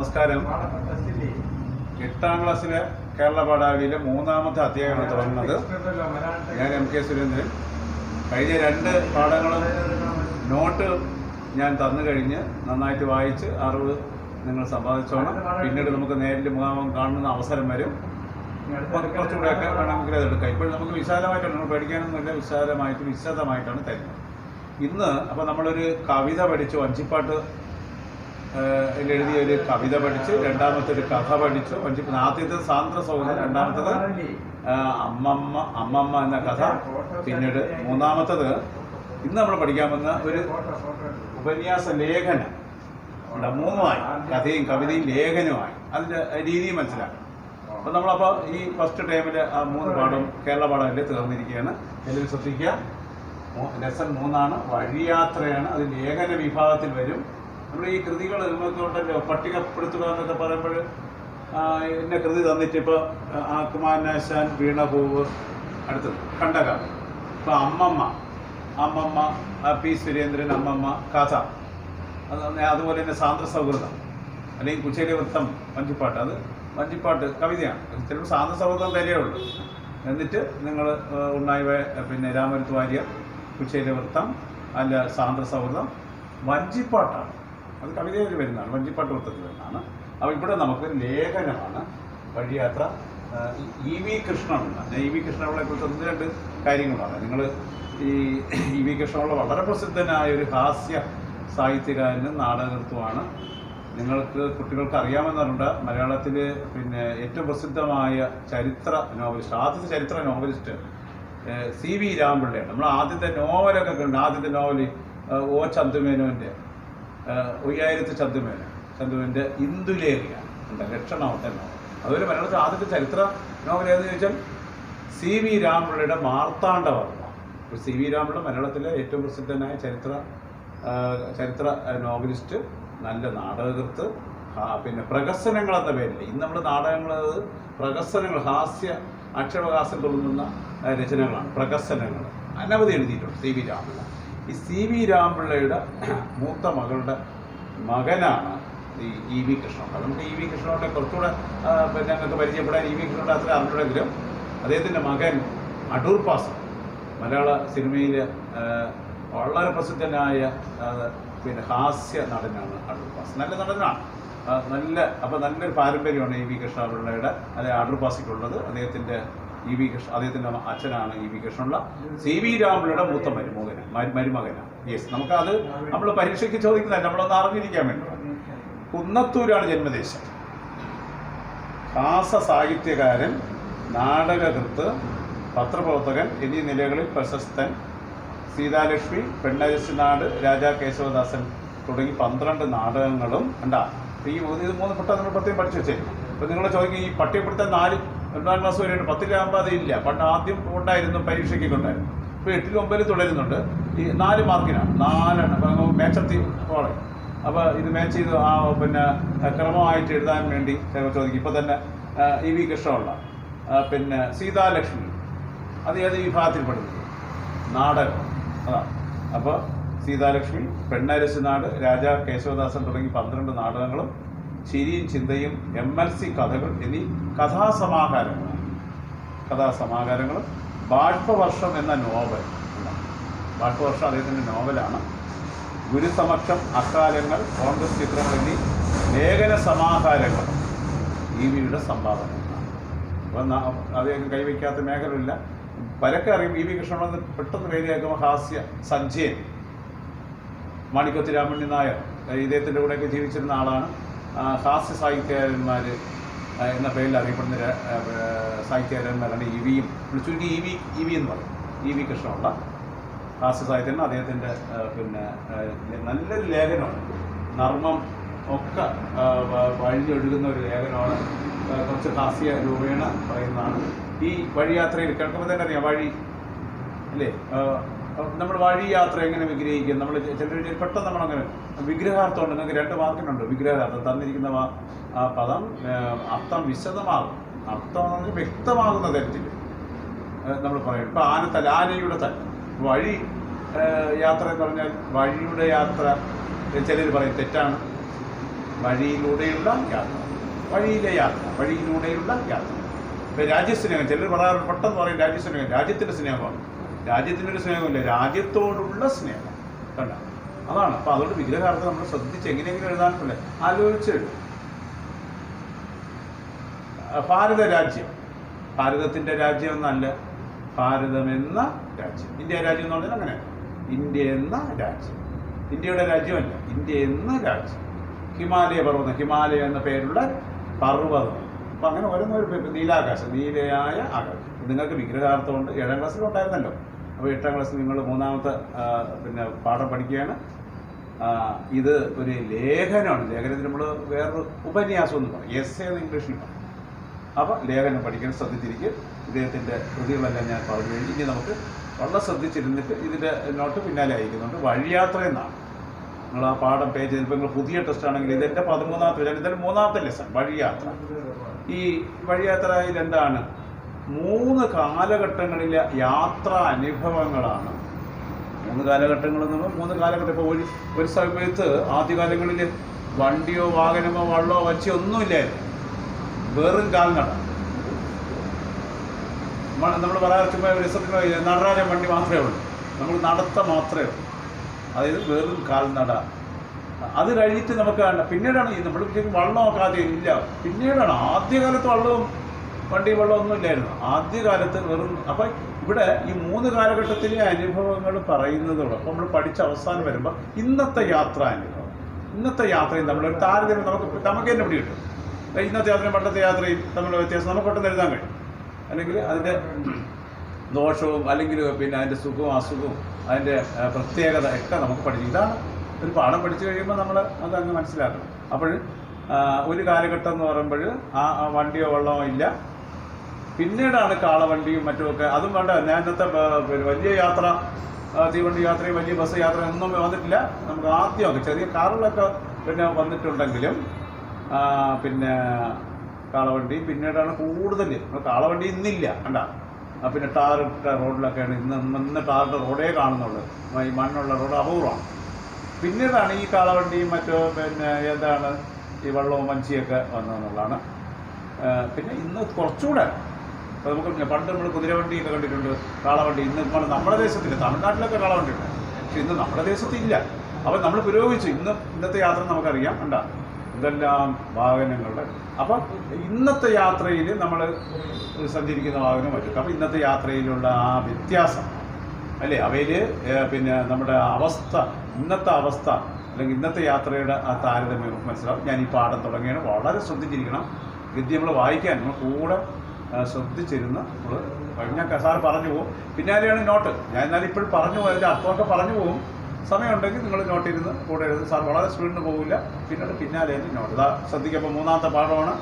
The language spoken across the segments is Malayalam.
നമസ്കാരം. 8ാം ക്ലാസ്സിലെ കേരള പാഠാവലിയിലെ 3ാമത്തെ അധ്യായമാണ് തുടങ്ങുന്നത്. ഞാൻ എം കെ സുരേന്ദ്രൻ. കഴിഞ്ഞ 2 പാഠങ്ങളും നോട്ട് ഞാൻ തന്നു കഴിഞ്ഞ് നന്നായിട്ട് വായിച്ച് അറിവ് നിങ്ങൾ സമ്പാദിച്ചോണം. പിന്നീട് നമുക്ക് നേരിൽ മുഖാമുഖം കാണുന്ന അവസരം വരും. കുറച്ചുകൂടെയൊക്കെ വേണമെങ്കിൽ അതെടുക്കാം. ഇപ്പോൾ നമുക്ക് വിശാലമായിട്ടാണ്, നമ്മൾ പഠിക്കാനൊന്നുമില്ല, വിശദമായിട്ടാണ് തരുന്നത്. ഇന്ന് അപ്പോൾ നമ്മളൊരു കവിത പഠിച്ചു, വഞ്ചിപ്പാട്ട് എഴുതിയ ഒരു കവിത പഠിച്ച്, രണ്ടാമത്തെ ഒരു കഥ പഠിച്ചു. ആദ്യത്തേത് സാന്ദ്ര സൗഹൃദം, രണ്ടാമത്തേത് അമ്മമ്മ എന്ന കഥ, പിന്നീട് 3ാമത്തേത് ഇന്ന് നമ്മൾ പഠിക്കാൻ വന്ന ഒരു ഉപന്യാസ ലേഖനം. 3മായി കഥയും കവിതയും ലേഖനവുമായി അതിൻ്റെ രീതി മനസ്സിലാക്കണം. അപ്പോൾ നമ്മളപ്പോൾ ഈ ഫസ്റ്റ് ടൈമിൽ ആ 3 പാഠം കേരള പാഠമല്ലേ തീർന്നിരിക്കുകയാണ്. എല്ലാവരും ശ്രദ്ധിക്കുക. ലെസൺ 3 വഴിയാത്രയാണ്. അത് ലേഖന വിഭാഗത്തിൽ വരും. നമ്മൾ ഈ കൃതികൾ നമുക്കുണ്ടല്ലോ, പട്ടികപ്പെടുത്തുക എന്നൊക്കെ പറയുമ്പോൾ എന്നെ കൃതി തന്നിട്ട് ഇപ്പോൾ കുമാരനാശാൻ, വീണപൂവ്, അടുത്തത് കണ്ടകം, ഇപ്പോൾ അമ്മമ്മ പി സുരേന്ദ്രൻ, അമ്മമ്മ കഥ, അതുപോലെ തന്നെ സാന്ദ്ര സൗഹൃദം അല്ലെങ്കിൽ കുച്ചേരി വൃത്തം, വഞ്ചിപ്പാട്ട്, അത് വഞ്ചിപ്പാട്ട് കവിതയാണ്. ചിലപ്പോൾ സാന്ദ്ര സൗഹൃദം തരേയുള്ളൂ. എന്നിട്ട് നിങ്ങൾ ഉണ്ണായി പിന്നെ രാമരുത്ത് വാര്യർ, കുച്ചേരി വൃത്തം അല്ല സാന്ദ്ര സൗഹൃദം വഞ്ചിപ്പാട്ടാണ്. അത് കവിതയിൽ വരുന്നതാണ്, വഞ്ചിപ്പാട്ട് വൃത്തത്തിൽ വരുന്നതാണ്. അപ്പോൾ ഇവിടെ നമുക്കൊരു ലേഖനമാണ് വഴിയാത്ര. E V Krishnapillai. ഞാൻ ഇ വി കൃഷ്ണപിള്ളയെ കുറിച്ച് 1-2 കാര്യങ്ങളാണ്. നിങ്ങൾ ഇ വി കൃഷ്ണപിള്ള വളരെ പ്രസിദ്ധനായ ഒരു ഹാസ്യ സാഹിത്യകാരനും നാടകകൃത്തുമാണ്. കുട്ടികൾക്ക് അറിയാമെന്നുണ്ട്, മലയാളത്തിൽ പിന്നെ ഏറ്റവും പ്രസിദ്ധമായ ചരിത്ര നോവലിസ്റ്റ്, ആദ്യത്തെ ചരിത്ര നോവലിസ്റ്റ് സി വി രാമപിള്ളയാണ്. നമ്മൾ ആദ്യത്തെ നോവലൊക്കെ കണ്ട്, ആദ്യത്തെ നോവൽ ഒ ചന്തുമേനോൻ്റെ ചന്തുമേൻ്റെ ഇന്ദുലേഖയാണ് എൻ്റെ ലക്ഷണാമത്തെ നോവൽ. അതുപോലെ മലയാളത്തിൽ ആദ്യത്തെ ചരിത്ര നോവൽ ഏതെന്ന് ചോദിച്ചാൽ സി വി രാമപിള്ളയുടെ മാർത്താണ്ഡവർമ്മ. സി വി രാമപിള്ള മലയാളത്തിലെ ഏറ്റവും പ്രസിദ്ധനായ ചരിത്ര നോവലിസ്റ്റ്, നല്ല നാടകകൃത്ത്. പിന്നെ പ്രഹസനങ്ങൾ എന്ന പേരിൽ ഇന്ന് നമ്മൾ നാടകങ്ങൾ, പ്രഹസനങ്ങൾ, അക്ഷരഹാസ്യം തുടങ്ങുന്ന രചനകളാണ് പ്രഹസനങ്ങൾ. അനവധി എഴുതിയിട്ടുണ്ട് സി വി രാമപിള്ള. ഈ സി വി രാമപിള്ളയുടെ മൂത്ത മകളുടെ മകനാണ് ഈ ഇ വി കൃഷ്ണപിള്ള. നമുക്ക് ഇ വി കൃഷ്ണപിള്ളയെ കുറച്ചുകൂടെ പിന്നെ ഞങ്ങൾക്ക് പരിചയപ്പെടാൻ ഇ വി കൃഷ്ണപിള്ള അത്ര അറിഞ്ഞുണ്ടെങ്കിലും അദ്ദേഹത്തിൻ്റെ മകൻ അടൂർ പാസ, മലയാള സിനിമയിൽ വളരെ പ്രസിദ്ധനായ പിന്നെ ഹാസ്യ നടനാണ് അടൂർ പാസ. നല്ല നടനാണ്, നല്ലൊരു പാരമ്പര്യമാണ് ഇ വി കൃഷ്ണപിള്ളയുടെ, അതായത് അടൂർ പാസയ്ക്കുള്ളത്. അദ്ദേഹത്തിൻ്റെ അച്ഛനാണ് E V Krishnapillai. C V രാമപിള്ളയുടെ മൂത്ത മരുമകനാണ്. യെസ്, നമുക്കത് നമ്മൾ പരീക്ഷയ്ക്ക് ചോദിക്കുന്നതല്ല, നമ്മളൊന്ന് അറിഞ്ഞിരിക്കാൻ വേണ്ടി. കുന്നത്തൂരാണ് ജന്മദേശം. ഹാസ സാഹിത്യകാരൻ, നാടകകൃത്ത്, പത്രപ്രവർത്തകൻ എന്നീ നിലകളിൽ പ്രശസ്തൻ. സീതാലക്ഷ്മി, പെണ്ണരശനാട്, രാജാ കേശവദാസൻ തുടങ്ങി 12 നാടകങ്ങളും ഉണ്ടാ. ഈ 3 പെട്ടെന്ന് നമ്മൾ പ്രത്യേകം പഠിച്ചു വെച്ചേക്കും. അപ്പോൾ നിങ്ങൾ ചോദിക്കും, ഈ പട്ടികപ്പെടുത്താൻ 2ാം ക്ലാസ് വരെയുണ്ട്, 10ലാകുമ്പോൾ അതില്ല. പണ്ട് ആദ്യം ഉണ്ടായിരുന്നു, പരീക്ഷയ്ക്കൊക്കെ ഉണ്ടായിരുന്നു. ഇപ്പോൾ 8ലും 9ലും തുടരുന്നുണ്ട്. ഈ 4 മാർക്കിനാണ്, 4 മേച്ചെത്തി പോലെ. അപ്പോൾ ഇത് മാച്ച് ചെയ്ത് പിന്നെ ക്രമമായിട്ട് എഴുതാൻ വേണ്ടി ചോദിക്കും. ഇപ്പോൾ തന്നെ ഇ വി കൃഷ്ണപിള്ള, പിന്നെ സീതാലക്ഷ്മി, അത് ഏത് വിഭാഗത്തിൽപ്പെടുന്നത്? നാടകം, അതാണ്. അപ്പോൾ സീതാലക്ഷ്മി, പെണ്ണരശനാട്, രാജാ കേശവദാസൻ തുടങ്ങി 12 നാടകങ്ങളും ചിരിയും ചിന്തയും, MLC കഥകൾ എന്നീ കഥാസമാഹാരങ്ങളും ബാഷ്പവർഷം എന്ന നോവൽ. ബാഷ്പവർഷം അദ്ദേഹത്തിൻ്റെ നോവലാണ്. ഗുരുസമക്ഷം, അക്കാലങ്ങൾ, കോൺഗ്രസ് ചിത്രങ്ങൾ എന്നീ ലേഖന സമാഹാരങ്ങൾ ഇ വിയുടെ സംഭാവനകളാണ്. അപ്പം അദ്ദേഹം കൈവയ്ക്കാത്ത മേഖലയില്ല. പലക്കെ അറിയും. ഇ വി കൃഷ്ണപിള്ള പെട്ടെന്ന് പേര് കേൾക്കുമ്പോൾ ഹാസ്യ സഞ്ജയൻ, മാണിക്കോത്ത് രാമണ്ണി നായർ, ഇദ്ദേഹത്തിൻ്റെ കൂടെയൊക്കെ ജീവിച്ചിരുന്ന ആളാണ്. ഹാസ്യ സാഹിത്യകാരന്മാർ എന്ന പേരിൽ അറിയപ്പെടുന്ന സാഹിത്യകാരന്മാരാണ് ഇ വിയും. ചുരുക്കി ഇ വി എന്ന് പറയും. ഇ വി കൃഷ്ണപിള്ള ഹാസ്യ സാഹിത്യൻ. അദ്ദേഹത്തിൻ്റെ പിന്നെ നല്ലൊരു ലേഖനമാണ്. നർമ്മം ഒക്കെ വഴിഞ്ഞൊഴുകുന്ന ഒരു ലേഖനമാണ്. കുറച്ച് ഹാസ്യ രൂപേണ പറയുന്നതാണ്. ഈ വഴിയാത്രയിൽ കേൾക്കുമ്പോൾ തന്നെ അറിയാം, വഴി അല്ലേ, നമ്മൾ വഴിയാത്ര എങ്ങനെ വിഗ്രഹിക്കും. നമ്മൾ ചിലർ പെട്ടെന്ന് നമ്മളങ്ങനെ വിഗ്രഹാർത്ഥമുണ്ട്. നിങ്ങൾക്ക് 2 മാർക്കിനുണ്ട് വിഗ്രഹാർത്ഥം. തന്നിരിക്കുന്ന പദം അർത്ഥം വിശദമാകും, അർത്ഥം വ്യക്തമാകുന്ന തരത്തിൽ നമ്മൾ പറയും. ഇപ്പോൾ ആനയുടെ തല, വഴി യാത്ര എന്ന് പറഞ്ഞാൽ വഴിയുടെ യാത്ര ചിലർ പറയും തെറ്റാണ്. വഴിയിലൂടെയുള്ള യാത്ര, വഴിയിലെ യാത്ര, വഴിയിലൂടെയുള്ള യാത്ര. ഇപ്പം രാജ്യസ്നേഹം, ചിലർ പറയാറ് പെട്ടെന്ന് പറയും രാജ്യസ്നേഹം, രാജ്യത്തിൻ്റെ സ്നേഹമാണ്. രാജ്യത്തിനൊരു സ്നേഹമില്ല, രാജ്യത്തോടുള്ള സ്നേഹം. കണ്ട, അതാണ്. അപ്പം അതുകൊണ്ട് വിഗ്രഹാർത്ഥം നമ്മൾ ശ്രദ്ധിച്ച് എങ്ങനെയെങ്കിലും എഴുതാനല്ലേ ആലോചിച്ചെഴുതും. ഭാരത രാജ്യം, ഭാരതത്തിൻ്റെ രാജ്യം എന്നല്ല, ഭാരതമെന്ന രാജ്യം. ഇന്ത്യ രാജ്യം എന്ന് പറഞ്ഞാൽ അങ്ങനെ, ഇന്ത്യ എന്ന രാജ്യം, ഇന്ത്യയുടെ രാജ്യമല്ല, ഇന്ത്യ എന്ന രാജ്യം. ഹിമാലയ പർവ്വതം, ഹിമാലയ എന്ന പേരുള്ള പർവ്വതം. അപ്പം അങ്ങനെ ഓരോന്നൊരു നീലാകാശം, നീലയായ ആകാശം. നിങ്ങൾക്ക് വിഗ്രഹാർത്ഥമുണ്ട്. 7ാം ക്ലാസ്സിലുണ്ടായിരുന്നല്ലോ. അപ്പോൾ 8ാം ക്ലാസ്സിൽ നിങ്ങൾ 3ാമത്തെ പാഠം പഠിക്കുകയാണ്. ഇത് ഒരു ലേഖനമാണ്. ലേഖനത്തിന് നമ്മൾ വേറൊരു ഉപന്യാസം എന്ന് പറയും, എസ്സേ എന്ന് ഇംഗ്ലീഷിൽ പറയും. അപ്പോൾ ലേഖനം പഠിക്കാൻ ശ്രദ്ധിച്ചിരിക്കും. ഇദ്ദേഹത്തിൻ്റെ കൃതികളെല്ലാം ഞാൻ പറഞ്ഞു കഴിഞ്ഞ് ഇനി നമുക്ക് വളരെ ശ്രദ്ധിച്ചിരുന്നിട്ട് ഇതിൻ്റെ നോട്ട് പിന്നാലെ അയക്കുന്നുണ്ട്. വഴിയാത്ര എന്നാണ് നിങ്ങൾ ആ പാഠം പേജ്. ചിലപ്പോൾ നിങ്ങൾ പുതിയ ടെസ്റ്റ് ആണെങ്കിൽ ഇതെൻ്റെ 13ാമത്തെ, ഇതിൻ്റെ 3ാമത്തെ ലെസൺ വഴിയാത്ര. ഈ വഴിയാത്രയിൽ എന്താണ്? 3 കാലഘട്ടങ്ങളിലെ യാത്രാ അനുഭവങ്ങളാണ്. 3 കാലഘട്ടങ്ങളെന്ന് പറയുമ്പോൾ 3 കാലഘട്ടം. ഇപ്പോൾ ഒരു സമയത്ത് ആദ്യകാലങ്ങളിൽ വണ്ടിയോ വാഹനമോ വള്ളമോ വച്ചിയോ ഒന്നുമില്ലായിരുന്നു, വെറും കാൽനട. നമ്മൾ പറയാറ് ചുമ്മാ രസത്തിന് നടരാജൻ വണ്ടി മാത്രമേ ഉള്ളൂ, നമ്മൾ നടത്ത മാത്രമേ ഉള്ളൂ. അതായത് വെറും കാൽനട. അത് കഴിഞ്ഞിട്ട് നമുക്ക് പിന്നീടാണ് ഈ നമ്മൾ വള്ളമൊക്കെ ആദ്യം ഇല്ല, പിന്നീടാണ്. ആദ്യകാലത്ത് വള്ളവും വണ്ടി വെള്ളം ഒന്നും ഇല്ലായിരുന്നു, ആദ്യകാലത്ത് വെറും. അപ്പം ഇവിടെ ഈ 3 കാലഘട്ടത്തിലെ അനുഭവങ്ങൾ പറയുന്നതോടൊപ്പം നമ്മൾ പഠിച്ച അവസാനം വരുമ്പോൾ ഇന്നത്തെ യാത്രാ അനുഭവം, ഇന്നത്തെ യാത്രയും നമ്മളൊരു താരതമ്യം നമുക്ക് തന്നെ പിടി കിട്ടും. ഇന്നത്തെ യാത്രയും പണ്ടത്തെ യാത്രയും തമ്മിലുള്ള വ്യത്യാസം നമുക്ക് പെട്ടെന്ന് എഴുതാൻ കഴിയും. അല്ലെങ്കിൽ അതിൻ്റെ ദോഷവും അല്ലെങ്കിൽ പിന്നെ അതിൻ്റെ സുഖവും അസുഖവും അതിൻ്റെ പ്രത്യേകത ഒക്കെ നമുക്ക് പഠിക്കും. ഇതാണ് ഒരു പാഠം പഠിച്ചു കഴിയുമ്പോൾ നമ്മൾ അതങ്ങ് മനസ്സിലാക്കണം. അപ്പോൾ ഒരു കാലഘട്ടം എന്ന് പറയുമ്പോൾ ആ വണ്ടിയോ വെള്ളമോ ഇല്ല. പിന്നീടാണ് കാളവണ്ടിയും മറ്റുമൊക്കെ. അതും വേണ്ട, ഞാൻ ഇന്നത്തെ വലിയ യാത്ര, തീവണ്ടി യാത്രയും വലിയ ബസ് യാത്രയും ഒന്നും വന്നിട്ടില്ല. നമുക്ക് ആദ്യമൊക്കെ ചെറിയ കാറുകളൊക്കെ പിന്നെ വന്നിട്ടുണ്ടെങ്കിലും പിന്നെ കാളവണ്ടി പിന്നീടാണ് കൂടുതൽ. കാളവണ്ടി ഇന്നില്ല, കണ്ട. പിന്നെ ടാറിട്ട റോഡിലൊക്കെയാണ് ഇന്ന് ടാറിട്ട റോഡേ കാണുന്നുള്ളൂ. ഈ മണ്ണുള്ള റോഡ് അപൂർവമാണ്. പിന്നീടാണ് ഈ കാളവണ്ടിയും മറ്റോ പിന്നെ എന്താണ് ഈ വെള്ളവും വഞ്ചിയൊക്കെ വന്നതെന്നുള്ളതാണ്. പിന്നെ ഇന്ന് കുറച്ചുകൂടെ നമുക്ക് പണ്ട് നമ്മൾ കുതിരവണ്ടിയൊക്കെ കണ്ടിട്ടുണ്ട്, കാളവണ്ടി. ഇന്ന് ഇപ്പോൾ നമ്മുടെ ദേശത്തില്ല, തമിഴ്നാട്ടിലൊക്കെ കാളവണ്ടി ഉണ്ട്, പക്ഷെ ഇന്ന് നമ്മുടെ ദേശത്തില്ല. അപ്പം നമ്മൾ പുരോഗമിച്ചു. ഇന്നത്തെ യാത്ര നമുക്കറിയാം, കണ്ട ഇതെല്ലാം വാഹനങ്ങളുടെ. അപ്പം ഇന്നത്തെ യാത്രയിൽ നമ്മൾ സഞ്ചരിക്കുന്ന വാഹനം പറ്റും. അപ്പം ഇന്നത്തെ യാത്രയിലുള്ള ആ വ്യത്യാസം അല്ലേ, അവയിൽ പിന്നെ നമ്മുടെ അവസ്ഥ, ഇന്നത്തെ അവസ്ഥ അല്ലെങ്കിൽ ഇന്നത്തെ യാത്രയുടെ ആ താരതമ്യം മനസ്സിലാവും. ഞാൻ ഈ പാഠം തുടങ്ങിയാണ്. വളരെ ശ്രദ്ധിച്ചിരിക്കണം. ഗദ്യം നമ്മൾ വായിക്കാൻ നമ്മൾ കൂടെ ശ്രദ്ധിച്ചിരുന്ന് നമ്മൾ കഴിഞ്ഞാൽ സാർ പറഞ്ഞു പോകും. പിന്നാലെയാണ് നോട്ട്. ഞാൻ എന്നാലും ഇപ്പോഴും പറഞ്ഞു പോകും, അതിൻ്റെ അർത്ഥമൊക്കെ പറഞ്ഞു പോകും. സമയമുണ്ടെങ്കിൽ നിങ്ങൾ നോട്ടിരുന്ന് കൂടെ എഴുതും. സാർ വളരെ സ്പീഡിന് പോകില്ല, പിന്നാലെ നോട്ട്. ഇതാ ശ്രദ്ധിക്കുമ്പോൾ 3ാമത്തെ പാഠമാണ്.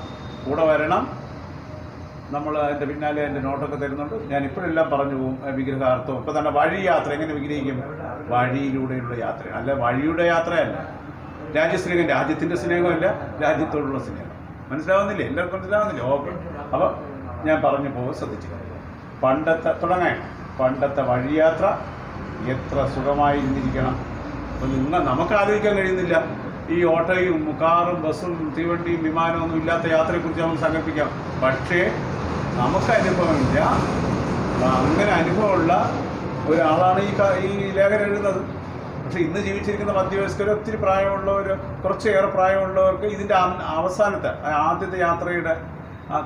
കൂടെ വരണം. നമ്മൾ അതിൻ്റെ പിന്നാലെ അതിൻ്റെ നോട്ടൊക്കെ തരുന്നുണ്ട്. ഞാൻ ഇപ്പോഴെല്ലാം പറഞ്ഞു പോകും. വിഗ്രഹാർത്ഥവും ഇപ്പം തന്നെ വഴിയാത്ര എങ്ങനെ വിഗ്രഹിക്കും? വഴിയിലൂടെയുള്ള യാത്ര, അല്ല വഴിയുടെ യാത്രയല്ല. രാജ്യസ്നേഹം, രാജ്യത്തിൻ്റെ സ്നേഹമല്ല, രാജ്യത്തോടുള്ള സ്നേഹം. മനസ്സിലാവുന്നില്ലേ? എല്ലാവർക്കും മനസ്സിലാവുന്നില്ലേ? ഓക്കെ. അപ്പം ഞാൻ പറഞ്ഞു പോകും, ശ്രദ്ധിച്ചു. പണ്ടത്തെ വഴിയാത്ര എത്ര സുഖമായിരുന്നിരിക്കണം. അപ്പം നമുക്ക് ആലോചിക്കാൻ കഴിയുന്നില്ല. ഈ ഓട്ടോയും കാറും ബസ്സും തീവണ്ടിയും വിമാനവും ഒന്നും ഇല്ലാത്ത യാത്രയെക്കുറിച്ച് നമുക്ക് സങ്കല്പിക്കാം. പക്ഷേ നമുക്ക് അനുഭവമില്ല. അങ്ങനെ അനുഭവമുള്ള ഒരാളാണ് ഈ ലേഖനം എഴുതുന്നത്. പക്ഷെ ഇന്ന് ജീവിച്ചിരിക്കുന്ന മധ്യവയസ്കർ, ഒത്തിരി പ്രായമുള്ളവർ, കുറച്ചേറെ പ്രായമുള്ളവർക്ക് ഇതിൻ്റെ അവസാനത്തെ ആദ്യത്തെ യാത്രയുടെ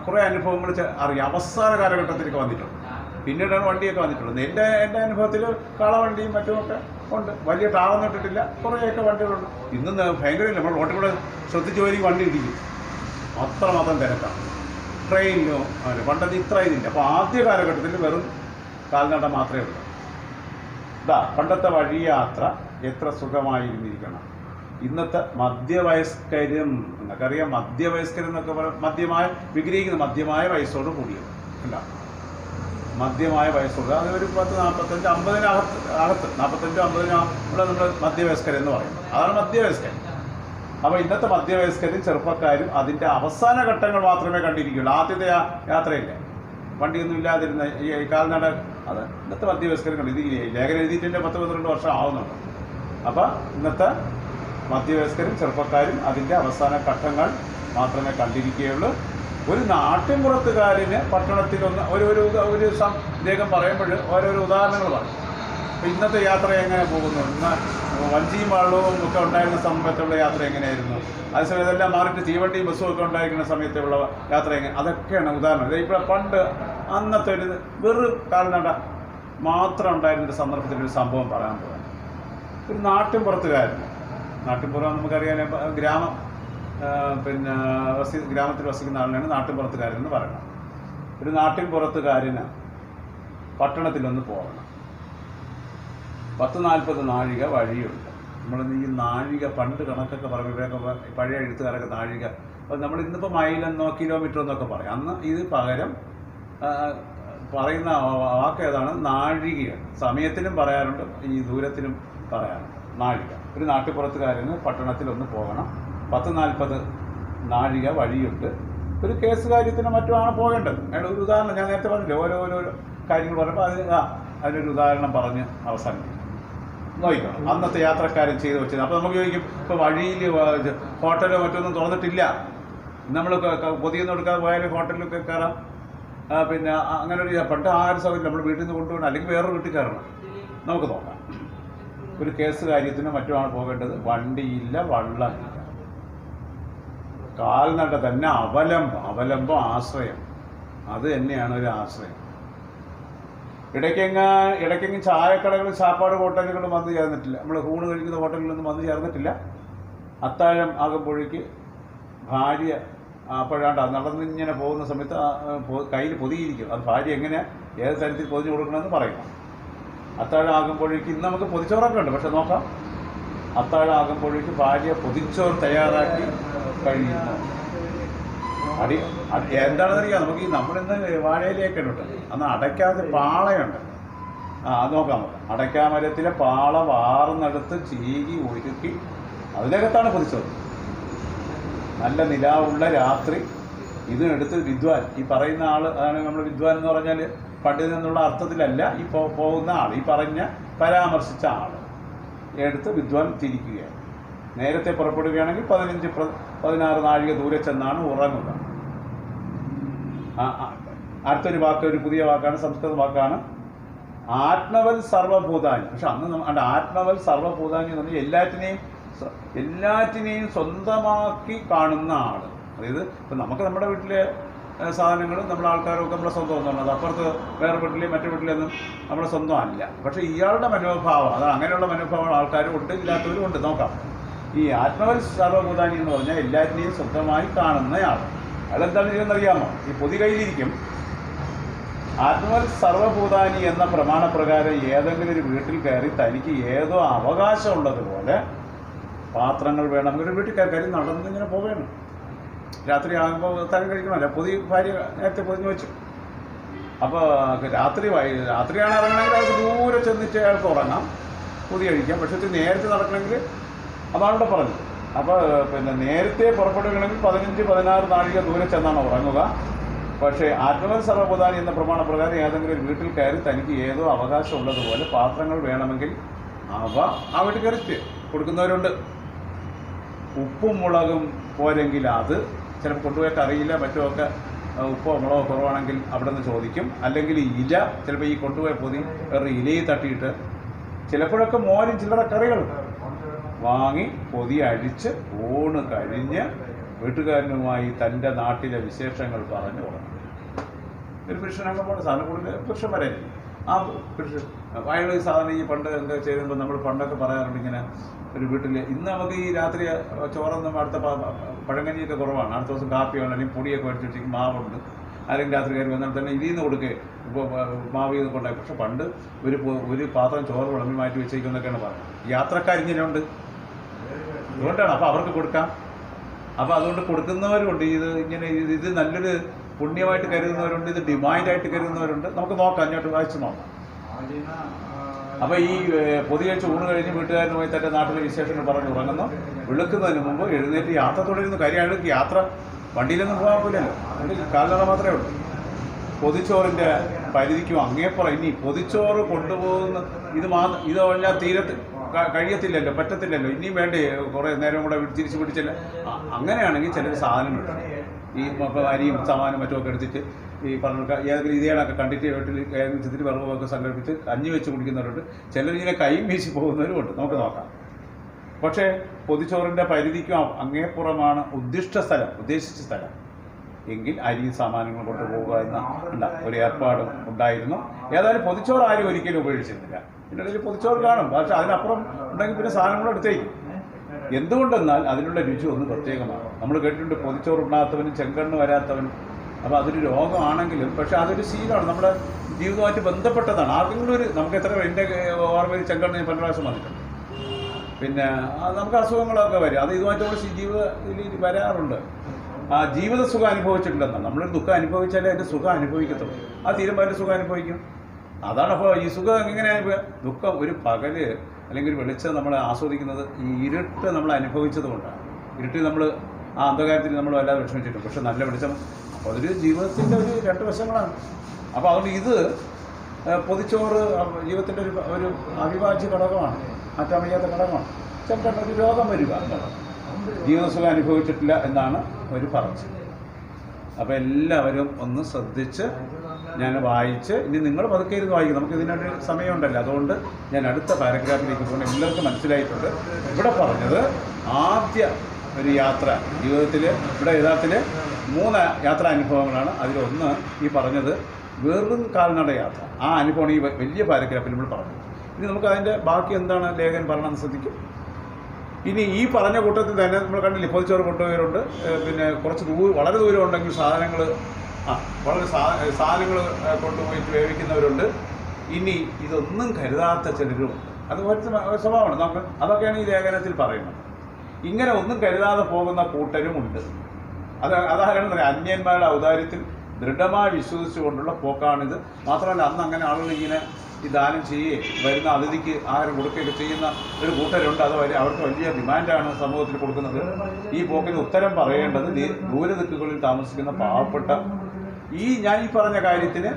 കുറേ അനുഭവങ്ങൾ അറിയാം. അവസാന കാലഘട്ടത്തിലേക്ക് വന്നിട്ടുണ്ട്. പിന്നീടാണ് വണ്ടിയൊക്കെ വന്നിട്ടുള്ളത്. എൻ്റെ അനുഭവത്തിൽ കാളവണ്ടിയും മറ്റുമൊക്കെ ഉണ്ട്. വലിയ ടാറൊന്നും ഇട്ടിട്ടില്ല, കുറേയൊക്കെ വണ്ടികളുണ്ട്. ഇന്ന് ഭയങ്കരമില്ല. നമ്മൾ റോട്ടിൽ കൂടെ ശ്രദ്ധിച്ച് പോയി വണ്ടി ഇടിക്കും, അത്രമാത്രം തിരക്കാണ്. ട്രെയിനിലോ അങ്ങനെ പണ്ടത് ഇത്ര ഇതില്ല. അപ്പോൾ ആദ്യ കാലഘട്ടത്തിൽ വെറും കാൽനട മാത്രമേ ഉള്ളൂ. പണ്ടത്തെ വഴിയാത്ര എത്ര സുഖമായിരുന്നിരിക്കണം. ഇന്നത്തെ മധ്യവയസ്കരും എന്നൊക്കറിയാം. മധ്യവയസ്കരെന്നൊക്കെ മധ്യമായ വിഗ്രഹിക്കുന്ന മധ്യമായ വയസ്സോട് കൂടിയത് അല്ല, മധ്യമായ വയസ്സോട്. അത് ഒരു 10, 45, 50 45, 50 നമ്മൾ മധ്യവയസ്കരെന്ന് പറയും. അതാണ് മധ്യവയസ്കൻ. അപ്പോൾ ഇന്നത്തെ മധ്യവയസ്കരും ചെറുപ്പക്കാരും അതിൻ്റെ അവസാന ഘട്ടങ്ങൾ മാത്രമേ കണ്ടിരിക്കുകയുള്ളൂ. ആദ്യത്തെ യാത്രയില്ല, വണ്ടിയൊന്നും ഇല്ലാതിരുന്ന ഈ കാൽനട, അത് ഇന്നത്തെ മധ്യവയസ്കരും കണ്ടു. ഇത് ലേഖനം എഴുതിയിട്ടിൻ്റെ 10-12 വർഷം ആവുന്നുണ്ട്. അപ്പോൾ ഇന്നത്തെ മധ്യവയസ്കരും ചെറുപ്പക്കാരും അതിൻ്റെ അവസാന ഘട്ടങ്ങൾ മാത്രമേ കണ്ടിരിക്കുകയുള്ളൂ. ഒരു നാട്ടിൻപുറത്തുകാരന് പട്ടണത്തിലൊന്ന് ഒരു ഇദ്ദേഹം പറയുമ്പോൾ ഓരോരോ ഉദാഹരണങ്ങൾ പറയും. അപ്പോൾ ഇന്നത്തെ യാത്ര എങ്ങനെ പോകുന്നു, ഇന്ന് വഞ്ചിയും വള്ളവും ഒക്കെ ഉണ്ടായിരുന്ന സമയത്തുള്ള യാത്ര എങ്ങനെയായിരുന്നു, അതേസമയം ഇതെല്ലാം മാറിയിട്ട് തീവണ്ടിയും ബസ്സും ഒക്കെ ഉണ്ടായിരിക്കുന്ന സമയത്തുള്ള യാത്ര എങ്ങനെ, അതൊക്കെയാണ് ഉദാഹരണം. ഇപ്പോൾ പണ്ട് അന്നത്തെ ഒരു വെറും കാൽനട മാത്രം ഉണ്ടായിരുന്നൊരു സന്ദർഭത്തിലൊരു സംഭവം പറയാൻ പോകാൻ. ഒരു നാട്ടിൻപുറത്തുകാരൻ, നാട്ടിൻപുറം നമുക്കറിയാൻ ഗ്രാമം, പിന്നെ ഗ്രാമത്തിൽ വസിക്കുന്ന ആളിനാണ് നാട്ടിൻപുറത്തുകാരൻ എന്ന് പറയുന്നത്. ഒരു നാട്ടിൻപുറത്തുകാരന് പട്ടണത്തിലൊന്ന് പോകണം. 10-40 നാഴിക വഴിയുണ്ട്. നമ്മൾ ഈ നാഴിക പണ്ട് കണക്കൊക്കെ പറയും, ഇവരൊക്കെ പഴയ എഴുത്തുകാരൊക്കെ നാഴിക, അപ്പോൾ നമ്മൾ ഇന്നിപ്പോൾ മൈലെന്നോ കിലോമീറ്റർ എന്നൊക്കെ പറയും. അന്ന് ഇത് പകരം പറയുന്ന വാക്ക് ഏതാണ്? നാഴികയാണ്. സമയത്തിനും പറയാറുണ്ട്, ഈ ദൂരത്തിനും പറയാറുണ്ട് നാഴിക. ഒരു നാട്ടുപുറത്തുകാരന് പട്ടണത്തിലൊന്ന് പോകണം, 10-40 നാഴിക വഴിയുണ്ട്. ഒരു കേസ് കാര്യത്തിന് മറ്റുമാണ് പോകേണ്ടത്. അയാൾ ഒരു ഉദാഹരണം, ഞാൻ നേരത്തെ പറഞ്ഞില്ലേ, ഓരോരോ കാര്യങ്ങൾ പറയുമ്പോൾ അതിനൊരു ഉദാഹരണം പറഞ്ഞ് അവസാനിക്കും. നോക്കണം അന്നത്തെ യാത്രക്കാരൻ ചെയ്ത് വെച്ചത്. അപ്പോൾ നമുക്ക് ചോദിക്കും, ഇപ്പോൾ വഴിയിൽ ഹോട്ടലോ മറ്റൊന്നും തുറന്നിട്ടില്ല, നമ്മൾ പൊതിയൊന്നും എടുക്കാതെ പോയാലും ഹോട്ടലിലൊക്കെ കയറാം. പിന്നെ അങ്ങനെ ഒരു പണ്ട് ആ ഒരു സൗകര്യം നമ്മൾ വീട്ടിൽ നിന്ന് കൊണ്ടുപോകണം, അല്ലെങ്കിൽ വേറൊരു വീട്ടിൽ കയറണം. നമുക്ക് നോക്കാം. ഒരു കേസ് കാര്യത്തിനോ മറ്റുമാണ് പോകേണ്ടത്. വണ്ടിയില്ല, വള്ളമില്ല, കാൽനട തന്നെ അവലംബം ആശ്രയം. അത് തന്നെയാണ് ഒരു ആശ്രയം. ഇടയ്ക്കെങ്ങും ചായക്കടകളും ചാപ്പാട് ഹോട്ടലുകളും വന്നു ചേർന്നിട്ടില്ല. നമ്മൾ ഊണ് കഴിക്കുന്ന ഹോട്ടലിലൊന്നും വന്നു ചേർന്നിട്ടില്ല. അത്താഴം ആകുമ്പോഴേക്ക് ഭാര്യ അപ്പോഴാണ്ട് നടന്നിങ്ങനെ പോകുന്ന സമയത്ത് കയ്യിൽ പൊതിയിരിക്കും. അത് ഭാര്യ എങ്ങനെ ഏത് തരത്തിൽ പൊതിഞ്ഞു കൊടുക്കണമെന്ന് പറയണം. അത്താഴം ആകുമ്പോഴേക്ക് ഇന്ന് നമുക്ക് പൊതിച്ചോറൊക്കെ ഉണ്ട്, പക്ഷെ നോക്കാം. അത്താഴം ആകുമ്പോഴേക്ക് ഭാര്യ പൊതിച്ചോറ് തയ്യാറാക്കി കഴിയുന്നു. എന്താണെന്നറിയാം, നമുക്ക് ഈ നമ്മളിന്ന് വാഴയിലേക്ക് ഉണ്ട്, അന്ന് അടയ്ക്കാതെ പാളയുണ്ട്. അത് നോക്കാം. അടയ്ക്കാമരത്തിലെ പാള വാർന്നെടുത്ത് ചീകി ഒഴുക്കി അതിനകത്താണ് പൊതിച്ചോറ്. നല്ല നിലാവുള്ള രാത്രി ഇതിനെടുത്ത് വിദ്വാൻ, ഈ പറയുന്ന ആൾ, അതാണ് നമ്മൾ വിദ്വാൻ എന്ന് പറഞ്ഞാൽ പണ്ടിൽ നിന്നുള്ള അർത്ഥത്തിലല്ല, ഈ പോകുന്ന ആൾ, ഈ പറഞ്ഞ പരാമർശിച്ച ആൾ എടുത്ത് വിദ്വാൻ തിരിക്കുകയാണ്. നേരത്തെ പുറപ്പെടുകയാണെങ്കിൽ 15-16 നാഴിക ദൂരെ ചെന്നാണ് ഉറങ്ങുക. അടുത്തൊരു വാക്ക്, ഒരു പുതിയ വാക്കാണ്, സംസ്കൃത വാക്കാണ്, ആത്മവൽ സർവഭൂതാനി. പക്ഷെ അന്ന് ആത്മവൽ സർവഭൂതാനി എന്ന് പറഞ്ഞാൽ എല്ലാറ്റിനെയും സ്വന്തമാക്കി കാണുന്ന ആൾ. അതായത് ഇപ്പം നമുക്ക് നമ്മുടെ വീട്ടിലെ സാധനങ്ങളും നമ്മുടെ ആൾക്കാരൊക്കെ നമ്മുടെ സ്വന്തം ഒന്നുള്ളത്, അപ്പുറത്ത് വേറെ വീട്ടിലെയും മറ്റു വീട്ടിലൊന്നും നമ്മുടെ സ്വന്തം അല്ല. പക്ഷേ ഇയാളുടെ മനോഭാവം, അത് അങ്ങനെയുള്ള മനോഭാവം ആൾക്കാരും ഉണ്ട്, ഇല്ലാത്തവരും ഉണ്ട്. നോക്കാം. ഈ ആത്മവൽ സർവഭൂതാനി എന്ന് പറഞ്ഞാൽ എല്ലാറ്റിനെയും സ്വന്തമായി കാണുന്നയാൾ. അതെന്താണ് ചെയ്യുന്നറിയാമോ? ഈ പൊതി കയ്യിലിരിക്കും. ആത്മവൽ സർവഭൂതാനി എന്ന പ്രമാണപ്രകാരം ഏതെങ്കിലും ഒരു വീട്ടിൽ കയറി തനിക്ക് ഏതോ അവകാശമുള്ളതുപോലെ പാത്രങ്ങൾ വേണം. ഒരു വീട്ടിൽ കയറി നടന്നിങ്ങനെ പോവുകയാണ്. രാത്രി ആകുമ്പോൾ തരം കഴിക്കണമല്ലോ. ഭാര്യ നേരത്തെ പൊതിഞ്ഞു വെച്ചു. അപ്പോൾ രാത്രിയാണ് ഇറങ്ങണമെങ്കിൽ അയാൾക്ക് ദൂരെ ചെന്നിട്ട് അയാൾക്ക് ഉറങ്ങാം, പൊതി കഴിക്കാം. പക്ഷേ ഇത് നേരത്തെ നടക്കണമെങ്കിൽ അതാണല്ലോ പറഞ്ഞത്. അപ്പോൾ പിന്നെ നേരത്തെ പുറപ്പെടുകയാണെങ്കിൽ 15-16 നാഴിക ദൂരെ ചെന്നാണ് ഉറങ്ങുക. പക്ഷേ ആത്മവൽ സർവഭൂതാനി എന്ന പ്രമാണപ്രകാരം ഏതെങ്കിലും ഒരു വീട്ടിൽ കയറി തനിക്ക് ഏതോ അവകാശം ഉള്ളതുപോലെ പാത്രങ്ങൾ വേണമെങ്കിൽ ആ വീട്ടിൽ കയറി കൊടുക്കുന്നവരുണ്ട്. ഉപ്പും മുളകും പോരെങ്കിൽ അത് ചിലപ്പോൾ കൊണ്ടുപോയിട്ട് അറിയില്ല, മറ്റുമൊക്കെ ഉപ്പോ മുളകോ കുറവാണെങ്കിൽ അവിടെ നിന്ന് ചോദിക്കും. അല്ലെങ്കിൽ ഇല, ചിലപ്പോൾ ഈ കൊണ്ടുപോയ പൊതി വേറെ ഇലയിൽ തട്ടിയിട്ട് ചിലപ്പോഴൊക്കെ മോരും ചില്ലറ കറികളും വാങ്ങി പൊതി അഴിച്ച് ഊണ് കഴിഞ്ഞ് വീട്ടുകാരനുമായി തൻ്റെ നാട്ടിലെ വിശേഷങ്ങൾ പറഞ്ഞു തുടങ്ങും. ഒരു പുരുഷനൊക്കെ പോലെ സാധനം കൂടുതൽ പുരുഷൻ വരെ ആ പുരുഷൻ അയാൾ ഈ സാധനം ഈ പണ്ട് എന്താ ചെയ്തപ്പോൾ നമ്മൾ പണ്ടൊക്കെ പറയാറുണ്ട് ഇങ്ങനെ ഒരു വീട്ടിൽ. ഇന്ന് നമുക്ക് ഈ രാത്രി ചോറൊന്നും അടുത്ത പഴങ്കഞ്ഞിയൊക്കെ കുറവാണ്. അടുത്ത ദിവസം കാപ്പിയാണ്, അല്ലെങ്കിൽ പൊടിയൊക്കെ മേടിച്ചിട്ട് മാവുണ്ട്, അല്ലെങ്കിൽ രാത്രി കയറി വന്നാൽ തന്നെ ഇതിൽ നിന്ന് കൊടുക്കുക. ഇപ്പോൾ മാവ് ചെയ്ത് കൊണ്ടായി. പക്ഷെ പണ്ട് ഒരു പാത്രം ചോറ് വിളമ്പി മാറ്റി വെച്ചേക്കുന്നൊക്കെയാണ് പറയുന്നത്. യാത്രക്കാരിങ്ങനെയുണ്ട്, അതുകൊണ്ടാണ്. അപ്പോൾ അവർക്ക് കൊടുക്കാം. അപ്പോൾ അതുകൊണ്ട് കൊടുക്കുന്നവരുണ്ട്. ഇത് നല്ലൊരു പുണ്യമായിട്ട് കരുതുന്നവരുണ്ട്, ഇത് ഡിമാൻഡായിട്ട് കരുതുന്നവരുണ്ട്. നമുക്ക് നോക്കാം, അങ്ങോട്ട് വായിച്ച് നോക്കാം. അപ്പോൾ ഈ പൊതി കഴിച്ച് ഊണ് കഴിഞ്ഞ് വീട്ടുകാരനുമായി തൻ്റെ നാട്ടിലെ വിശേഷങ്ങൾ പറഞ്ഞ് ഉറങ്ങുന്നു. വിളിക്കുന്നതിന് മുമ്പ് എഴുന്നേറ്റ് യാത്ര തുടരുന്നു. കാര്യമായിട്ട് യാത്ര വണ്ടിയിലൊന്നും പോകാൻ പോലല്ലോ, കാൽനട മാത്രമേ ഉള്ളൂ. പൊതിച്ചോറിൻ്റെ പരിധിക്കും അങ്ങേപ്പുറം ഇനി പൊതിച്ചോറ് കൊണ്ടുപോകുന്ന ഇത് കഴിഞ്ഞാൽ തീരത്ത് കഴിയത്തില്ലല്ലോ, പറ്റത്തില്ലല്ലോ, ഇനിയും വേണ്ടേ കുറേ നേരം കൂടെ തിരിച്ച് പിടിച്ചില്ല. അങ്ങനെയാണെങ്കിൽ ചിലർ സാധനം എടുക്കും, ഈ അരിയും സാമാനും മറ്റുമൊക്കെ എടുത്തിട്ട് ഈ പറഞ്ഞ ഏതൊക്കെ രീതികളൊക്കെ കണ്ടിട്ട് വീട്ടിൽ ചിത്തിരി വെറുമൊക്കെ സംഘടിപ്പിച്ച് കഞ്ഞി വെച്ച് കുടിക്കുന്നവരുണ്ട്. ചിലരിങ്ങനെ കൈയും വീശി പോകുന്നവരും ഉണ്ട്. നമുക്ക് നോക്കാം. പക്ഷേ പൊതിച്ചോറിൻ്റെ പരിധിക്കും അങ്ങേപ്പുറമാണ് ഉദ്ദിഷ്ട സ്ഥലം, ഉദ്ദേശിച്ച സ്ഥലം എങ്കിൽ അരി സാമാനങ്ങൾ കൊണ്ടുപോകുക എന്ന ഒരു ഏർപ്പാടും ഉണ്ടായിരുന്നു. ഏതായാലും പൊതിച്ചോറ് ആരും ഒരിക്കലും ഉപയോഗിച്ചിരുന്നില്ല. പിന്നെ ഒരു പൊതിച്ചോറ് കാണും, പക്ഷെ അതിനപ്പുറം ഉണ്ടെങ്കിൽ പിന്നെ സാധനങ്ങൾ എടുത്തേക്കും. എന്തുകൊണ്ടെന്നാൽ അതിനുള്ള രുചി ഒന്ന് പ്രത്യേകമാണ്. നമ്മൾ കേട്ടിട്ടുണ്ട് പൊതിച്ചോറ് ഉണ്ടാകാത്തവനും ചെങ്കണ്ണ് വരാത്തവനും. അപ്പോൾ അതൊരു രോഗമാണെങ്കിലും പക്ഷെ അതൊരു ശീലമാണ്, നമ്മുടെ ജീവിതമായിട്ട് ബന്ധപ്പെട്ടതാണ്. ആർക്കെങ്കിലും ഒരു നമുക്ക് എത്ര എൻ്റെ ഓർമ്മയിൽ ചെങ്കണ്ണ് പല പ്രാവശ്യം വന്നിട്ടുണ്ട്. പിന്നെ നമുക്ക് അസുഖങ്ങളൊക്കെ വരും, അത് ഇതുമായിട്ടുള്ള ജീവിതത്തിൽ വരാറുണ്ട്. ആ ജീവിത സുഖം അനുഭവിച്ചിട്ടുണ്ടെന്നാണ്. നമ്മളൊരു ദുഃഖം അനുഭവിച്ചാലേ അതിൻ്റെ സുഖം അനുഭവിക്കത്തുള്ളൂ. ആ തീരുമ്പോൾ അതിൻ്റെ സുഖം അനുഭവിക്കും. അതാണ്. അപ്പോൾ ഈ സുഖം എങ്ങനെ ദുഃഖം ഒരു പകല് അല്ലെങ്കിൽ ഒരു വെളിച്ചം നമ്മൾ ആസ്വദിക്കുന്നത് ഈ ഇരുട്ട് നമ്മൾ അനുഭവിച്ചത് കൊണ്ടാണ്. ഇരുട്ടിൽ നമ്മൾ ആ അന്ധകാരത്തിൽ നമ്മൾ വല്ലാതെ വിഷമിച്ചിട്ടുണ്ട്. പക്ഷെ നല്ല വെളിച്ചം, അപ്പോൾ അതൊരു ജീവിതത്തിൻ്റെ ഒരു രണ്ട് വശങ്ങളാണ്. അപ്പോൾ അതുകൊണ്ട് ഇത് പൊതിച്ചോറ് ജീവിതത്തിൻ്റെ ഒരു അവിഭാജ്യ ഘടകമാണ്, മാറ്റാൻ വയ്യാത്ത ഘടകമാണ്. ചെറുപ്പം ഒരു രോഗം വരിക എന്നുള്ളത് ജീവിതസുഖം അനുഭവിച്ചിട്ടില്ല എന്നാണ് ഒരു പറച്ചിൽ. അപ്പോൾ എല്ലാവരും ഒന്ന് ശ്രദ്ധിച്ച് ഞാൻ വായിച്ച്, ഇനി നിങ്ങൾ പതുക്കെ ഇരുന്ന് വായിക്കും, നമുക്ക് ഇതിനൊരു സമയമുണ്ടല്ലോ. അതുകൊണ്ട് ഞാൻ അടുത്ത പാരഗ്രാഫിലേക്ക് പോകുന്നത് എല്ലാവർക്കും മനസ്സിലായിട്ടുണ്ട്. ഇവിടെ പറഞ്ഞത് ആദ്യ ഒരു യാത്ര ജീവിതത്തിൽ, ഇവിടെ യഥാർത്ഥത്തിൽ 3 യാത്രാ അനുഭവങ്ങളാണ്. അതിലൊന്ന് ഈ പറഞ്ഞത് വെറും കാൽനട യാത്ര. ആ അനുഭവമാണ് ഈ വലിയ പാരഗ്രാഫിൽ നമ്മൾ പറഞ്ഞത്. ഇനി നമുക്ക് അതിൻ്റെ ബാക്കി എന്താണ് ലേഖകൻ പറഞ്ഞതെന്ന് ശ്രദ്ധിക്കും. ഇനി ഈ പറഞ്ഞ കൂട്ടത്തിൽ തന്നെ നമ്മൾ കണ്ടില്ലേ, പൊതിച്ചോറ് കൊണ്ടുപോയവരുണ്ട്. പിന്നെ കുറച്ച് വളരെ ദൂരം ഉണ്ടെങ്കിൽ സാധനങ്ങൾ കൊണ്ടുപോയിട്ട് വേവിക്കുന്നവരുണ്ട്. ഇനി ഇതൊന്നും കരുതാത്ത ചിലരുമുണ്ട്. അത് ഒരു സ്വഭാവമാണ് നമുക്ക്. അതൊക്കെയാണ് ഈ ലേഖനത്തിൽ പറയുന്നത്. ഇങ്ങനെ ഒന്നും കരുതാതെ പോകുന്ന കൂട്ടരുമുണ്ട്. അതാരാണെന്ന് പറയാം, അന്യന്മാരുടെ ഔദാര്യത്തിൽ ദൃഢമായി വിശ്വസിച്ചുകൊണ്ടുള്ള പോക്കാണിത്. മാത്രമല്ല അന്ന് അങ്ങനെ ആളുകൾ ഇങ്ങനെ ഈ ദാനം ചെയ്യുകയും വരുന്ന അതിഥിക്ക് ആഹാരം കൊടുക്കുകയൊക്കെ ചെയ്യുന്ന ഒരു കൂട്ടരുണ്ട്. അത് അവർക്ക് വലിയ ഡിമാൻഡാണ് സമൂഹത്തിൽ കൊടുക്കുന്നത്. ഈ പോക്കിന് ഉത്തരം പറയേണ്ടത് ദൂരദിക്കുകളിൽ താമസിക്കുന്ന പാവപ്പെട്ട ഞാൻ ഈ പറഞ്ഞ കാര്യത്തിന്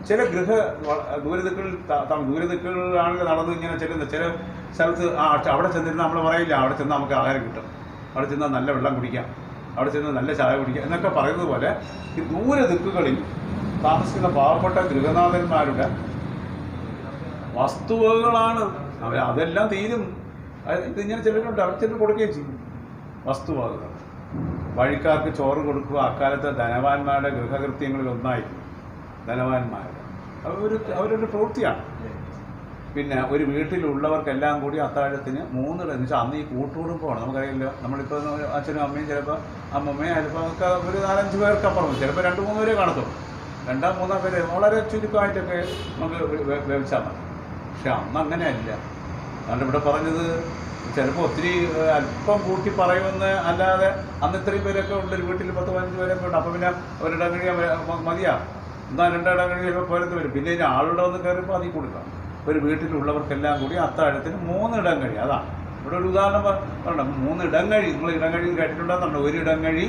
ചില ദൂരദിക്കുകളിലാണെങ്കിൽ നടന്ന് ഇങ്ങനെ ചെല്ലുന്ന ചില സ്ഥലത്ത് അവിടെ ചെന്നിരുന്ന നമ്മൾ പറയില്ല, അവിടെ ചെന്നാൽ നമുക്ക് ആഹാരം കിട്ടും, അവിടെ ചെന്നാൽ നല്ല വെള്ളം കുടിക്കാം, അവിടെ ചെന്നാൽ നല്ല ചായ കുടിക്കാം എന്നൊക്കെ പറയുന്നത് പോലെ ഈ ദൂരദിക്കുകളിൽ താമസിക്കുന്ന പാവപ്പെട്ട ഗൃഹനാഥന്മാരുടെ വസ്തുവകകളാണ് അതെല്ലാം തീരും. ഇതിങ്ങനെ ചിലരുണ്ട്, അവർ ചിലർ കൊടുക്കുകയും ചെയ്യും. വസ്തുവകകൾ വഴിക്കാർക്ക് ചോറ് കൊടുക്കുക അക്കാലത്തെ ധനവാന്മാരുടെ ഗൃഹകൃത്യങ്ങളിൽ ഒന്നായിരുന്നു. ധനവാന്മാരുടെ അവരുടെ പ്രവൃത്തിയാണ്. പിന്നെ ഒരു വീട്ടിലുള്ളവർക്കെല്ലാം കൂടി അത്താഴത്തിന് 3 എന്ന് വെച്ചാൽ അന്ന് ഈ കൂട്ടുകുടുംബമാണ്. നമുക്കറിയില്ല, നമ്മളിപ്പോൾ അച്ഛനും അമ്മയും ചിലപ്പോൾ അമ്മമ്മയും ചിലപ്പോൾ ഒക്കെ ഒരു 4-5 പേർക്കപ്പുറം, ചിലപ്പോൾ 2-3 പേരെ കാണത്തുള്ളൂ. 2-3 പേര് വളരെ ചുരുക്കമായിട്ടൊക്കെ നമുക്ക് വ്യവസായ മതി. പക്ഷെ അന്ന് അങ്ങനെയല്ല. അതുകൊണ്ട് ഇവിടെ പറഞ്ഞത് ചിലപ്പോൾ ഒത്തിരി അല്പം കൂട്ടി പറയുമെന്ന് അല്ലാതെ അന്ന് ഇത്രയും പേരൊക്കെ ഉണ്ട്, ഒരു വീട്ടിൽ 10-15 പേരൊക്കെ ഉണ്ട്. അപ്പോൾ പിന്നെ ഒരിടം കഴിയാൻ മതിയാ, എന്നാൽ 2 ഇടം കഴിയും ചിലപ്പോൾ പോരത്ത് വരും. പിന്നെ ഇനി ആളുടെ വന്ന് കയറിയപ്പോൾ അതിൽ കൊടുക്കാം. ഒരു വീട്ടിലുള്ളവർക്കെല്ലാം കൂടി അത്താഴത്തിന് 3 ഇടം കഴി. അതാണ് ഇവിടെ ഒരു ഉദാഹരണം പറയണം. 3 ഇടം കഴി. നിങ്ങൾ ഇടം കഴി കേട്ടിട്ടുണ്ടെന്നുണ്ട്. 1 ഇടം കഴി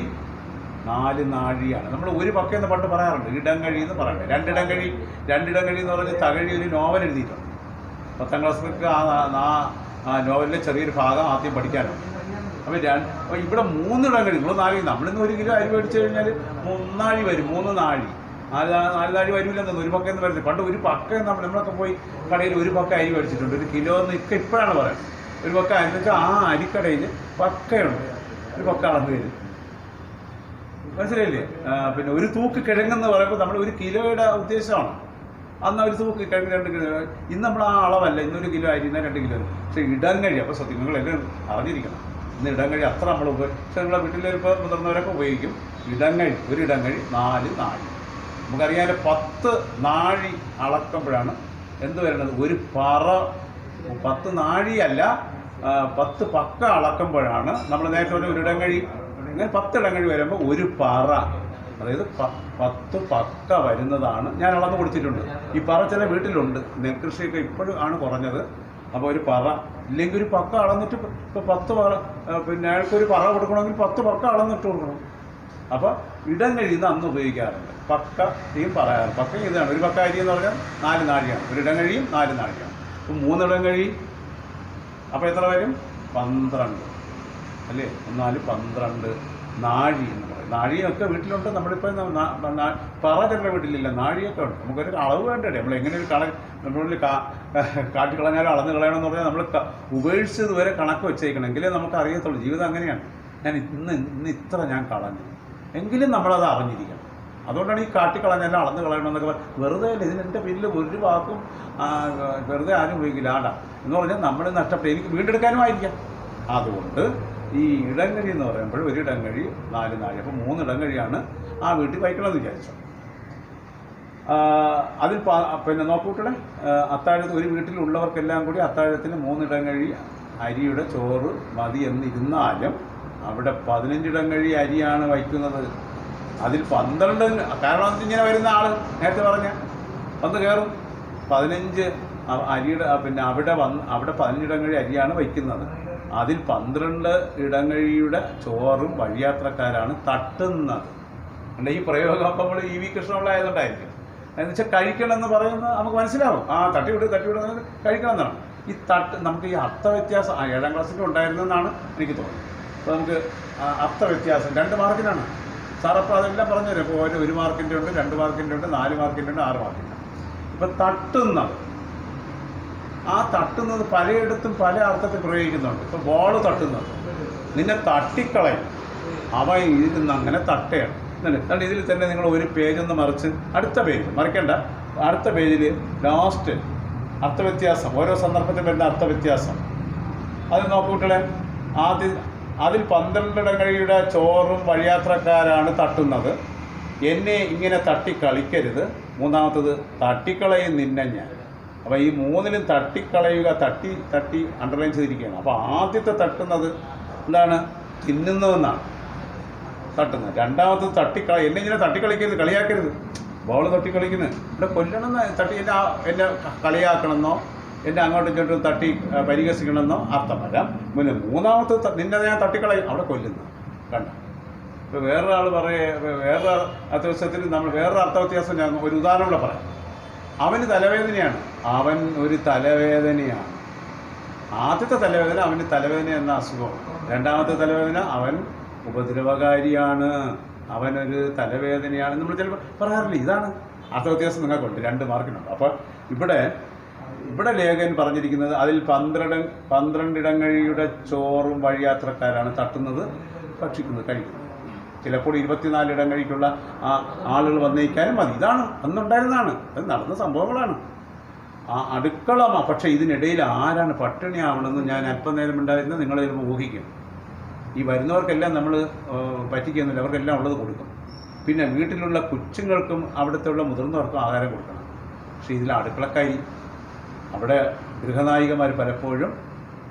4 നാഴിയാണ്. നമ്മൾ ഒരു പക്കയെന്ന് പണ്ട് പറയാറുണ്ട്, ഇടം കഴി എന്ന് പറയണ്ടേ. 2 ഇടം കഴി. 2 ഇടം കഴി എന്ന് പറഞ്ഞ് തകഴി ഒരു നോവൽ എഴുതിയിട്ടുണ്ട്. 10ാം ക്ലാസ്സിലേക്ക് ആ നോവലിലെ ചെറിയൊരു ഭാഗം ആദ്യം പഠിക്കാനുണ്ട്. അപ്പോൾ ഇവിടെ 3 ഇടം കഴി. നിങ്ങൾ 4, നമ്മളിന്ന് 1 കിലോ അരി മേടിച്ചു കഴിഞ്ഞാൽ 3 നാഴി വരും. 3 നാഴി 4 നാഴി വരില്ലെന്ന് ഒരു പക്കയെന്ന് പറയുന്നത്. പണ്ട് ഒരു പക്ക നമ്മളൊക്കെ പോയി കടയിൽ 1 പക്ക അരി മേടിച്ചിട്ടുണ്ട്. 1 കിലോ എന്ന് ഇപ്പോഴാണ് പറയുന്നത്. 1 പക്ക അരി വെച്ചാൽ ആ അരിക്കടയിൽ പക്കയുണ്ട്, 1 പക്ക അളന്ന് തരും. മനസ്സിലായില്ലേ? പിന്നെ 1 തൂക്ക് കിഴങ്ങെന്ന് പറയുമ്പോൾ നമ്മൾ 1 കിലോയുടെ ഉദ്ദേശമാണ്. അന്ന് 1 തൂക്ക് കിഴങ്ങ് 2 കിലോ. ഇന്ന് നമ്മൾ ആ അളവല്ല. ഇന്ന് 1 കിലോ അരി 2 കിലോ. പക്ഷേ ഇടം കഴി. അപ്പോൾ സത്യം നിങ്ങളെല്ലാം അറിഞ്ഞിരിക്കണം, ഇന്ന് ഇടം കഴി അത്ര നമ്മൾ പക്ഷേ നിങ്ങളെ വീട്ടിലിപ്പോൾ മുതിർന്നവരൊക്കെ ഉപയോഗിക്കും. ഇടം കഴി, 1 ഇടം കഴി 4 നാഴി. നമുക്കറിയാമല്ലോ 10 നാഴി അളക്കുമ്പോഴാണ് എന്ത് വരുന്നത്? ഒരു പറ. 10 നാഴിയല്ല, 10 പക്ക അളക്കുമ്പോഴാണ് നമ്മൾ നേരത്തെ 1 ഇടം കഴി. ഇങ്ങനെ 10 ഇടം കഴി വരുമ്പോൾ 1 പറ, അതായത് 10 പക്ക വരുന്നതാണ്. ഞാൻ അളന്ന് കൊടുത്തിട്ടുണ്ട്. ഈ പറ ചില വീട്ടിലുണ്ട്. നെൽകൃഷിയൊക്കെ ഇപ്പോഴും ആണ് കുറഞ്ഞത്. അപ്പോൾ 1 പറ ഇല്ലെങ്കിൽ 1 പക്ക അളന്നിട്ട് ഇപ്പോൾ 10 പറ, പിന്നെ അയാൾക്കൊരു പറ കൊടുക്കണമെങ്കിൽ 10 പക്ക അളന്നിട്ട് കൊടുക്കണം. അപ്പോൾ ഇടം കഴിയുന്ന അന്ന് ഉപയോഗിക്കാറുണ്ട്. പക്കയും പറയാറുണ്ട്. പക്ക ഇതാണ്. 1 പക്ക അരി എന്ന് പറഞ്ഞാൽ 4 നാഴിയാണ്. 1 ഇടം കഴിയും 4 നാഴിയാണ്. ഇപ്പോൾ 3 ഇടം കഴി അപ്പോൾ എത്ര വരും? 12 അല്ലേ? 4 12 നാഴി എന്ന് പറയും. നാഴിയൊക്കെ വീട്ടിലുണ്ട്. നമ്മളിപ്പോൾ പറ ചില വീട്ടിലില്ല, നാഴിയൊക്കെ ഉണ്ട്. നമുക്കൊരു അളവ് വേണ്ടേ? നമ്മൾ എങ്ങനെ ഒരു നമ്മളുള്ളിൽ കാട്ടിക്കളഞ്ഞാലും അളന്ന് കളയണമെന്ന് പറഞ്ഞാൽ നമ്മൾ ഉപേക്ഷിച്ചത് വരെ കണക്ക് വെച്ചേക്കണം, എങ്കിലേ നമുക്ക് അറിയത്തുള്ളൂ. ജീവിതം അങ്ങനെയാണ്. ഞാൻ ഇന്ന് ഇത്ര ഞാൻ കളഞ്ഞു എങ്കിലും നമ്മളത് അറിഞ്ഞിരിക്കണം. അതുകൊണ്ടാണ് ഈ കാട്ടിക്കളഞ്ഞാലും അളന്ന് കളയണമെന്നൊക്കെ വെറുതെ അല്ല. ഇതിനെൻ്റെ പേരിൽ ഒരു വാക്കും വെറുതെ ആരും ഉപയോഗിക്കില്ല. ആടാ എന്ന് പറഞ്ഞാൽ നമ്മൾ നഷ്ടപ്പെട്ടു, എനിക്ക് വീണ്ടെടുക്കാനും ആയിരിക്കാം. അതുകൊണ്ട് ഈ ഇടങ്ങഴി എന്ന് പറയുമ്പോൾ ഒരു ഇടങ്ങഴി 4 നാഴി, അപ്പോൾ 3 ഇടങ്ങഴിയാണ് ആ വീട്ടിൽ വയ്ക്കണമെന്ന് വിചാരിച്ചത്. അതിൽ പിന്നെ നോക്കൂട്ടെ, അത്താഴത്ത് ഒരു വീട്ടിലുള്ളവർക്കെല്ലാം കൂടി അത്താഴത്തിന് 3 ഇടങ്ങഴി അരിയുടെ ചോറ് മതി എന്നിരുന്നാലും അവിടെ 15 ഇടങ്ങഴി അരിയാണ് വയ്ക്കുന്നത്. അതിൽ 12, കാരണം ഇങ്ങനെ വരുന്ന ആൾ നേരത്തെ പറഞ്ഞ വന്ന് കയറും. 15 അരിയുടെ പിന്നെ അവിടെ 15 ഇടങ്ങഴി അരിയാണ് വയ്ക്കുന്നത്. അതിൽ 12 ഇടങ്ങഴിയുടെ ചോറും വഴിയാത്രക്കാരാണ് തട്ടുന്നത്. അല്ല ഈ പ്രയോഗം അപ്പം നമ്മൾ EV കൃഷ്ണപിള്ളയായതുകൊണ്ടായിരിക്കും. എന്ന് വെച്ചാൽ കഴിക്കണം എന്ന് പറയുന്നത് നമുക്ക് മനസ്സിലാവും. തട്ടിവിട് കഴിക്കണം എന്നാണ്. ഈ നമുക്ക് ഈ അർത്ഥവ്യത്യാസം 7ാം ക്ലാസ്സിൽ ഉണ്ടായിരുന്നെന്നാണ് എനിക്ക് തോന്നുന്നത്. അപ്പോൾ നമുക്ക് അർത്ഥവ്യത്യാസം 2 മാർക്കിനാണ് സാർ. അപ്പോൾ അതെല്ലാം പറഞ്ഞു തരാം. ഇപ്പോൾ 1 മാർക്കിൻ്റെ ഉണ്ട്, 2 മാർക്കിൻ്റെ ഉണ്ട്, 4 മാർക്കിൻ്റെ ഉണ്ട്, 6 മാർക്കിൻ്റെ. ഇപ്പം തട്ടുന്നത്, ആ തട്ടുന്നത് പലയിടത്തും പല അർത്ഥത്തിൽ പ്രയോഗിക്കുന്നുണ്ട്. ഇപ്പോൾ ബോൾ തട്ടുന്നത്, നിന്നെ തട്ടിക്കളയും, അവൻ ഇതിൽ നിന്ന് അങ്ങനെ തട്ടയാണ്. എന്നിട്ട് ഇതിൽ തന്നെ നിങ്ങൾ ഒരു പേജൊന്ന് മറിച്ച് അടുത്ത പേജ് മറിക്കേണ്ട, അടുത്ത പേജിൽ ലാസ്റ്റ് അർത്ഥവ്യത്യാസം, ഓരോ സന്ദർഭത്തിൽ വരുന്ന അർത്ഥവ്യത്യാസം അത് നോക്കൂട്ടെ. അതിൽ 12 ഇടങ്ങഴിയുടെ ചോറും വഴിയാത്രക്കാരാണ് തട്ടുന്നത്. എന്നെ ഇങ്ങനെ തട്ടിക്കളിക്കരുത്. 3ാമത്തത് തട്ടിക്കളയും നിന്നെ ഞാൻ. അപ്പോൾ ഈ 3ലും തട്ടിക്കളയുക, തട്ടി അണ്ടർലൈൻ ചെയ്തിരിക്കുകയാണ്. അപ്പോൾ ആദ്യത്തെ തട്ടുന്നത് എന്താണ്? തിന്നുന്നതെന്നാണ് തട്ടുന്നത്. 2ാമത്തത് എന്നെ ഇങ്ങനെ തട്ടിക്കളിക്കരുത്, കളിയാക്കരുത്. ബോൾ തട്ടിക്കളിക്കുന്നത് ഇവിടെ കൊല്ലണമെന്ന് എന്നെ കളിയാക്കണമെന്നോ എന്നെ അങ്ങോട്ടും ഇങ്ങോട്ടും തട്ടി പരിഹസിക്കണമെന്നോ അർത്ഥം വരാം. പിന്നെ 3ാമത്തെ നിന്നെ ഞാൻ തട്ടിക്കളയും, അവിടെ കൊല്ലുന്നു. കണ്ട, ഇപ്പോൾ വേറൊരാൾ വേറൊരു അർത്ഥവ്യത്യാസത്തിൽ നമ്മൾ വേറൊരു അർത്ഥവ്യത്യാസം ഞാൻ ഒരു ഉദാഹരണം കൂടെ പറയാം. അവന് തലവേദനയാണ്, അവൻ ഒരു തലവേദനയാണ്. ആദ്യത്തെ തലവേദന അവന് തലവേദന എന്ന അസുഖമാണ്. 2ാമത്തെ തലവേദന അവൻ ഉപദ്രവകാരിയാണ്, അവനൊരു തലവേദനയാണ്. നമ്മൾ ചിലപ്പോൾ പറയാറില്ല. ഇതാണ് അർത്ഥവ്യത്യാസം നിങ്ങൾക്കുണ്ട്, 2 മാർക്കിനുണ്ട്. അപ്പോൾ ഇവിടെ ലേഖൻ പറഞ്ഞിരിക്കുന്നത് അതിൽ 12 ഇടങ്ങഴിയുടെ ചോറും വഴിയാത്രക്കാരാണ് തട്ടുന്നത്, ഭക്ഷിക്കുന്നത്, കഴിക്കുന്നത്. ചിലപ്പോൾ 24 ഇടങ്ങഴിക്കുള്ള ആളുകൾ വന്നേക്കാനും മതി. ഇതാണ് അന്നുണ്ടായിരുന്നതാണ്, അത് നടന്ന സംഭവങ്ങളാണ്. അടുക്കള. പക്ഷേ ഇതിനിടയിൽ ആരാണ് പട്ടിണിയാവണമെന്ന് ഞാൻ അല്പനേരം ഉണ്ടായിരുന്ന നിങ്ങൾ ചിലപ്പോൾ ഊഹിക്കും. ഈ വരുന്നവർക്കെല്ലാം നമ്മൾ പറ്റിക്കുന്നില്ല, അവർക്കെല്ലാം ഉള്ളത് കൊടുക്കും. പിന്നെ വീട്ടിലുള്ള കൊച്ചുങ്ങൾക്കും അവിടുത്തെ ഉള്ള മുതിർന്നവർക്കും ആഹാരം കൊടുക്കണം. പക്ഷേ ഇതിൽ അടുക്കളക്കാരി, അവിടെ ഗൃഹനായികമാർ പലപ്പോഴും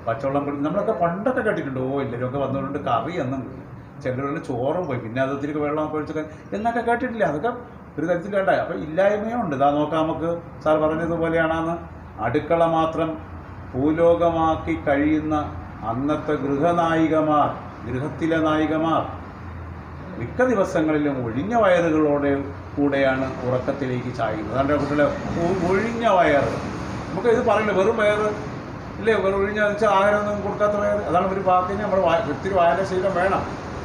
പച്ചവെള്ളം കൊടുക്കും. നമ്മളൊക്കെ പണ്ടൊക്കെ കേട്ടിട്ടുണ്ട്. എല്ലാവരുമൊക്കെ വന്നുകൊണ്ട് കറി എന്നും ചിലരുടെ ചോറും പോയി, പിന്നെ അത് ഒത്തിരി വെള്ളമൊക്കെ ഒഴിച്ചൊക്കെ എന്നൊക്കെ കേട്ടിട്ടില്ല. അതൊക്കെ ഒരു തരത്തിൽ വേണ്ട. അപ്പോൾ ഇല്ലായ്മയുണ്ട്. ഇതാ നോക്കാം, നമുക്ക് സാർ പറഞ്ഞതുപോലെയാണെന്ന്. അടുക്കള മാത്രം ഭൂലോകമാക്കി കഴിയുന്ന അന്നത്തെ ഗൃഹത്തിലെ നായികമാർ മിക്ക ദിവസങ്ങളിലും ഒഴിഞ്ഞ കൂടെയാണ് ഉറക്കത്തിലേക്ക് ചായുന്നത്. അതുകൊണ്ട് കുട്ടികളെ ഒഴിഞ്ഞ വയറ്, നമുക്ക് ഇത് പറയില്ല, വെറും വയറ് ഇല്ലേ, വെറും ഒഴിഞ്ഞ വെച്ചാൽ ആഹാരമൊന്നും കൊടുക്കാത്ത വയറ്. അതാണ് ഒരു വാക്കിന് നമ്മൾ ഒത്തിരി വായനശീലം വേണം,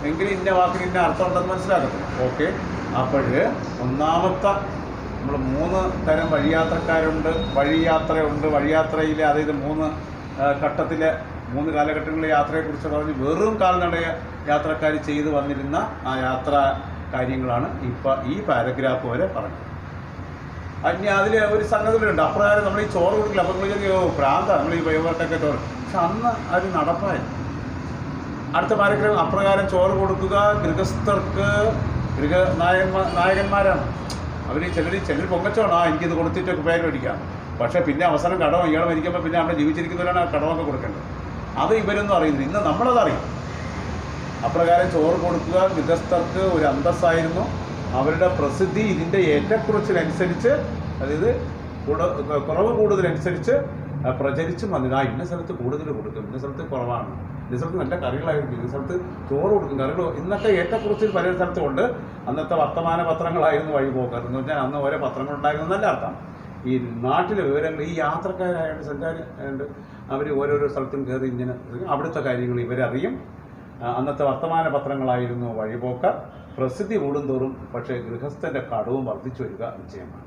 എങ്കിലും ഇന്ന വാക്കിന് ഇന്ന അർത്ഥം ഉണ്ടെന്ന് മനസ്സിലാക്കത്തില്ല. ഓക്കെ. അപ്പോൾ ഒന്നാമത്തെ നമ്മൾ 3 തരം വഴിയാത്രക്കാരുണ്ട്, വഴിയാത്രയുണ്ട്. വഴിയാത്രയിലെ അതായത് 3 ഘട്ടത്തിലെ 3 കാലഘട്ടങ്ങളിലെ യാത്രയെക്കുറിച്ച് പറഞ്ഞ് വെറും കാൽനട യാത്രക്കാർ ചെയ്തു വന്നിരുന്ന ആ യാത്രാ കാര്യങ്ങളാണ് ഇപ്പോൾ ഈ പാരഗ്രാഫ് വരെ പറഞ്ഞത്. ഇനി അതിൽ ഒരു സംഗതികളുണ്ട്. അപ്രകാരം നമ്മൾ ഈ ചോറ് കൊടുക്കില്ല. അപ്പോൾ നമ്മൾ പ്രാന്ത നമ്മൾ ഈ വൈകിട്ടൊക്കെ ചോറ്, പക്ഷെ അന്ന് അത് നടപ്പായിരുന്നു. അടുത്ത പാരഗ്രാഫ് അപ്രകാരം ചോറ് കൊടുക്കുക ഗൃഹസ്ഥർക്ക്, നായകന്മാരാണ് അവർ. ചിലർ പൊങ്ങച്ചോണം, എനിക്കിത് കൊടുത്തിട്ടൊക്കെ പേര് മേടിക്കാം. പക്ഷേ പിന്നെ അവസാനം കടം ഇയാൾ മരിക്കുമ്പോൾ പിന്നെ അവിടെ ജീവിച്ചിരിക്കുന്നവരാണ് ആ കടമൊക്കെ കൊടുക്കേണ്ടത്. അത് ഇവരൊന്നും അറിയുന്നില്ല. ഇന്ന് നമ്മളതറിയും. അപ്രകാരം ചോറ് കൊടുക്കുക ഗൃഹസ്ഥർക്ക് ഒരു അന്തസ്സായിരുന്നു. അവരുടെ പ്രസിദ്ധി ഇതിൻ്റെ ഏറ്റക്കുറച്ചിലനുസരിച്ച്, അതായത് കുറവ് കൂടുതലനുസരിച്ച് പ്രചരിച്ചും വന്നില്ല. ഇന്ന സ്ഥലത്ത് കൂടുതൽ കൊടുക്കും, ഇന്ന സ്ഥലത്ത് കുറവാണ്, ഇന്ന സ്ഥലത്ത് നല്ല കറികളായിരിക്കും, ഇന്ന സ്ഥലത്ത് ചോറ് കൊടുക്കും, കറികൾ. ഇന്നത്തെ ഏറ്റക്കുറച്ചിൽ പല സ്ഥലത്തും ഉണ്ട്. അന്നത്തെ വർത്തമാന പത്രങ്ങളായിരുന്നു വഴിപോക്കർ എന്ന് പറഞ്ഞാൽ അന്ന് ഓരോ പത്രങ്ങളുണ്ടായിരുന്നു നല്ല അർത്ഥം. ഈ നാട്ടിലെ വിവരങ്ങൾ ഈ യാത്രക്കാരായിട്ട് സഞ്ചാരിയായിട്ട് അവർ ഓരോരോ സ്ഥലത്തും കയറി ഇങ്ങനെ അവിടുത്തെ കാര്യങ്ങൾ ഇവരറിയും. അന്നത്തെ വർത്തമാന പത്രങ്ങളായിരുന്നു വഴിപോക്കർ. പ്രസിദ്ധി കൂടുന്തോറും പക്ഷേ ഗൃഹസ്ഥൻ്റെ കടവും വർദ്ധിച്ചു വരിക നിശ്ചയമാണ്.